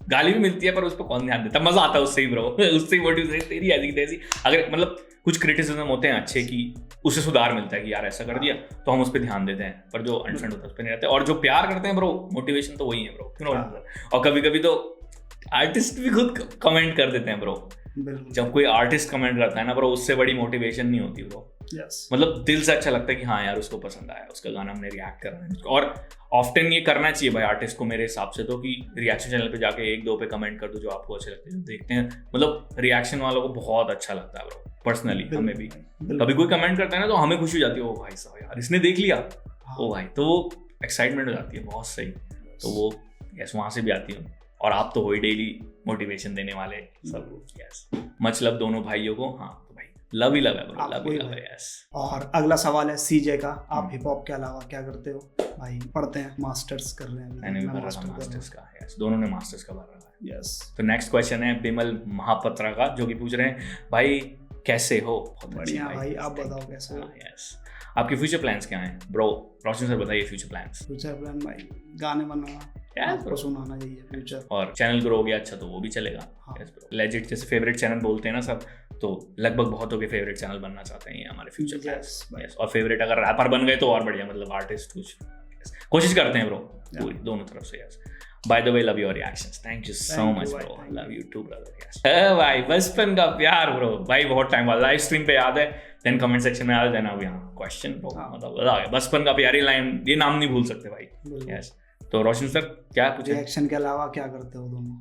गाली भी मिलती है पर उस पर कौन ध्यान देता, मजा आता है उससे ही ब्रो। उससे ही मोटिवेशन, तेरी ऐसी तैसी, अगर मतलब कुछ क्रिटिसिज्म होते हैं अच्छे की, उससे सुधार मिलता है कि यार ऐसा कर दिया, तो हम उस पर ध्यान देते हैं। पर जो अनफेंड होता है उस पर नहीं रहते। और जो प्यार करते हैं ब्रो, मोटिवेशन तो वही है ब्रो। और कभी कभी तो आर्टिस्ट भी खुद कमेंट कर देते हैं ब्रो। जब कोई आर्टिस्ट कमेंट करता है ना ब्रो, उससे बड़ी मोटिवेशन नहीं होती ब्रो। मतलब दिल से अच्छा लगता है कि हाँ यार उसको पसंद आया, उसका गाना हमने रिएक्ट कर रहे हैं। और ऑफ्टन ये करना चाहिए भाई आर्टिस्ट को मेरे हिसाब से, तो कि रिएक्शन चैनल पे जाके 1-2 पे कमेंट कर दो जो आपको अच्छे लगते हैं, जो देखते हैं। मतलब रिएक्शन वालों को बहुत अच्छा लगता है ब्रो, पर्सनली हमें भी। कभी कोई कमेंट करता है ना तो हमें खुशी हो जाती है, ओ भाई साहब यार इसने देख लिया, ओ भाई, तो वो एक्साइटमेंट हो जाती है बहुत सही। तो वो यस, वहाँ से भी आती हूँ। और आप तो हो ही डेली मोटिवेशन देने वाले सब लोग। यस, मच लव दोनों भाइयों को। हाँ तो भाई लव ही लव है ब्रो, लव ही लव है। यस।
और अगला सवाल है CJ का, आप हिप हॉप के अलावा क्या करते हो? भाई पढ़ते हैं, मास्टर्स कर रहे हैं।
मैंने भी मास्टर्स का। यस, दोनों ने मास्टर्स का भर रहा है।
यस।
तो नेक्स्ट क्वेश्चन है बिमल महापत्रा का, जो कि पूछ रहे हैं भाई कैसे हो?
बढ़िया भाई, आप बताओ कैसे हो?
यस। आपके फ्यूचर प्लान्स क्या हैं ब्रो? रोशन सर बताइए फ्यूचर प्लान्स।
फ्यूचर प्लान भाई गाने बनाना, आपको सुनाना चाहिए फ्यूचर।
और चैनल ग्रो हो गया अच्छा तो वो भी चलेगा। यस ब्रो, लेजिट जैसे फेवरेट चैनल बोलते हैं ना सब, तो लगभग बहुतों के फेवरेट चैनल बनना चाहते हैं ये हमारे फ्यूचर प्लान्स। यस। और फेवरेट अगर रैपर बन गए तो और बढ़िया, मतलब आर्टिस्ट कुछ कोशिश करते हैं ब्रो पूरी दोनों तरफ से। Yes. By the way, love your reactions. Thank you so much, bro. Love you too, brother. Yes. भाई बचपन का प्यार ब्रो, भाई बहुत टाइम बाद लाइव स्ट्रीम पे याद है देन कमेंट सेक्शन में आ देना अब यहाँ क्वेश्चन मतलब मजा आ गया। बचपन का प्यारी लाइन, ये नाम नहीं भूल सकते भाई। यस, तो रोशन सर क्या कुछ
रिएक्शन के अलावा क्या करते हो दोनों?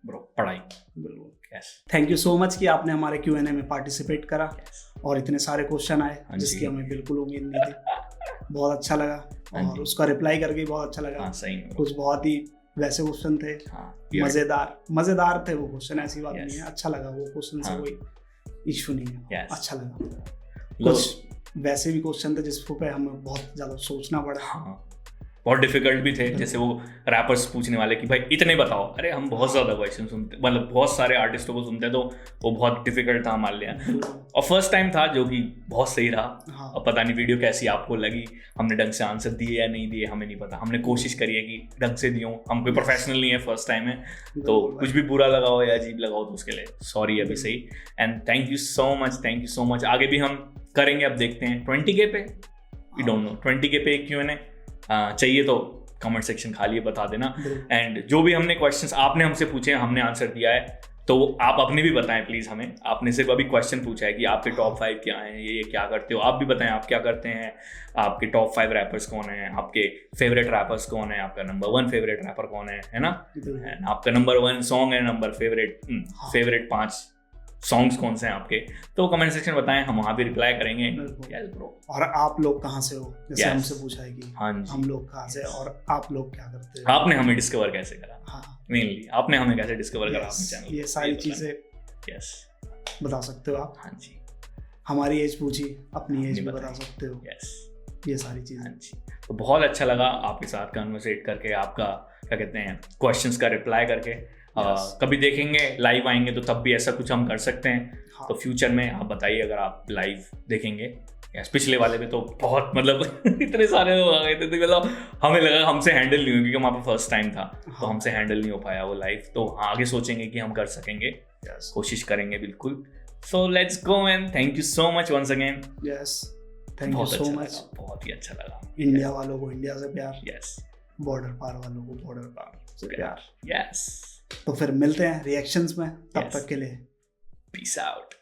ब्रो पढ़ाई।
बिल्कुल।
Yes,
thank you so much कि आपने हमारे Q&A में पार्टिसिपेट करा और इतने सारे क्वेश्चन आए जिसकी हमें बिल्कुल उम्मीद नहीं थी। बहुत अच्छा लगा और उसका रिप्लाई करके बहुत अच्छा लगा।
सही में
कुछ बहुत ही वैसे क्वेश्चन थे, मजेदार थे वो क्वेश्चन, ऐसी बात नहीं है। अच्छा लगा वो क्वेश्चन से, कोई इशू नहीं है, अच्छा लगा। कुछ वैसे भी क्वेश्चन थे जिस पे हमें बहुत ज्यादा सोचना पड़ा,
बहुत डिफिकल्ट भी थे। जैसे वो रैपर्स पूछने वाले कि भाई इतने बताओ, अरे हम बहुत ज़्यादा क्वेश्चन सुनते, मतलब बहुत सारे आर्टिस्टों को सुनते, तो वो बहुत डिफिकल्ट था हमारे लिए। और फर्स्ट टाइम था जो कि बहुत सही रहा। और पता नहीं वीडियो कैसी आपको लगी, हमने ढंग से आंसर दिए या नहीं दिए हमें नहीं पता। हमने कोशिश करी है कि ढंग से दियो, हम कोई प्रोफेशनल नहीं है, फर्स्ट टाइम है, तो कुछ भी बुरा लगा हो या अजीब लगा हो तो उसके लिए सॉरी अभी सही। And thank you so much. आगे भी हम करेंगे, अब देखते हैं 20K पे, वी डोंट नो 20K पे Q&A चाहिए तो कमेंट सेक्शन खाली बता देना। एंड जो भी हमने क्वेश्चंस आपने हमसे पूछे हमने आंसर दिया है, तो आप अपने भी बताएं प्लीज हमें। आपने सिर्फ अभी क्वेश्चन पूछा है कि आपके टॉप 5 क्या हैं, ये क्या करते हो, आप भी बताएं आप क्या करते हैं, आपके टॉप 5 रैपर्स कौन हैं, आपके फेवरेट रैपर्स कौन है, आपका नंबर 1 फेवरेट रैपर कौन है ना, आपका नंबर 1 सॉन्ग है, नंबर फेवरेट 5 सॉन्ग्स कौन से हैं आपके, तो कमेंट सेक्शन बताएं, हम वहाँ भी रिप्लाई करेंगे। yes, bro.
और आप लोग कहाँ से हो, जैसे हमसे पूछा है कि
हाँ जी,
हम लोग कहाँ से और आप लोग क्या करते
हो, आपने हमें डिस्कवर कैसे करा, मेनली आपने हमें कैसे डिस्कवर करा अपने चैनल,
ये सारी चीजें बता सकते हो आप।
हाँ जी,
हमारी एज पूछी, अपनी एज भी बता सकते हो। ये सारी चीजें।
हाँ जी, तो बहुत अच्छा लगा आपके साथ कन्वर्सेट करके, आपका क्या कहते हैं क्वेश्चंस का रिप्लाई करके। कभी देखेंगे, लाइव आएंगे तो तब भी ऐसा कुछ हम कर सकते हैं। तो फ्यूचर में आप बताइए अगर आप लाइव देखेंगे। पिछले वाले में तो बहुत मतलब इतने सारे लोग आ गए थे, तो मतलब हमें लगा हमसे हैंडल नहीं हुआ, क्योंकि हमारा फर्स्ट टाइम था तो हमसे हैंडल नहीं हो पाया वो लाइव। तो आगे सोचेंगे कि हम कर सकेंगे, कोशिश करेंगे बिल्कुल। So let's go man, thank you so much once again.
Yes, thank you so much,
बहुत ही अच्छा लगा।
इंडिया वालों को इंडिया से प्यार,
यस,
बॉर्डर पार वालों को बॉर्डर पार से प्यार।
यस,
तो फिर मिलते हैं रिएक्शंस में, तब तक के लिए
पीस आउट।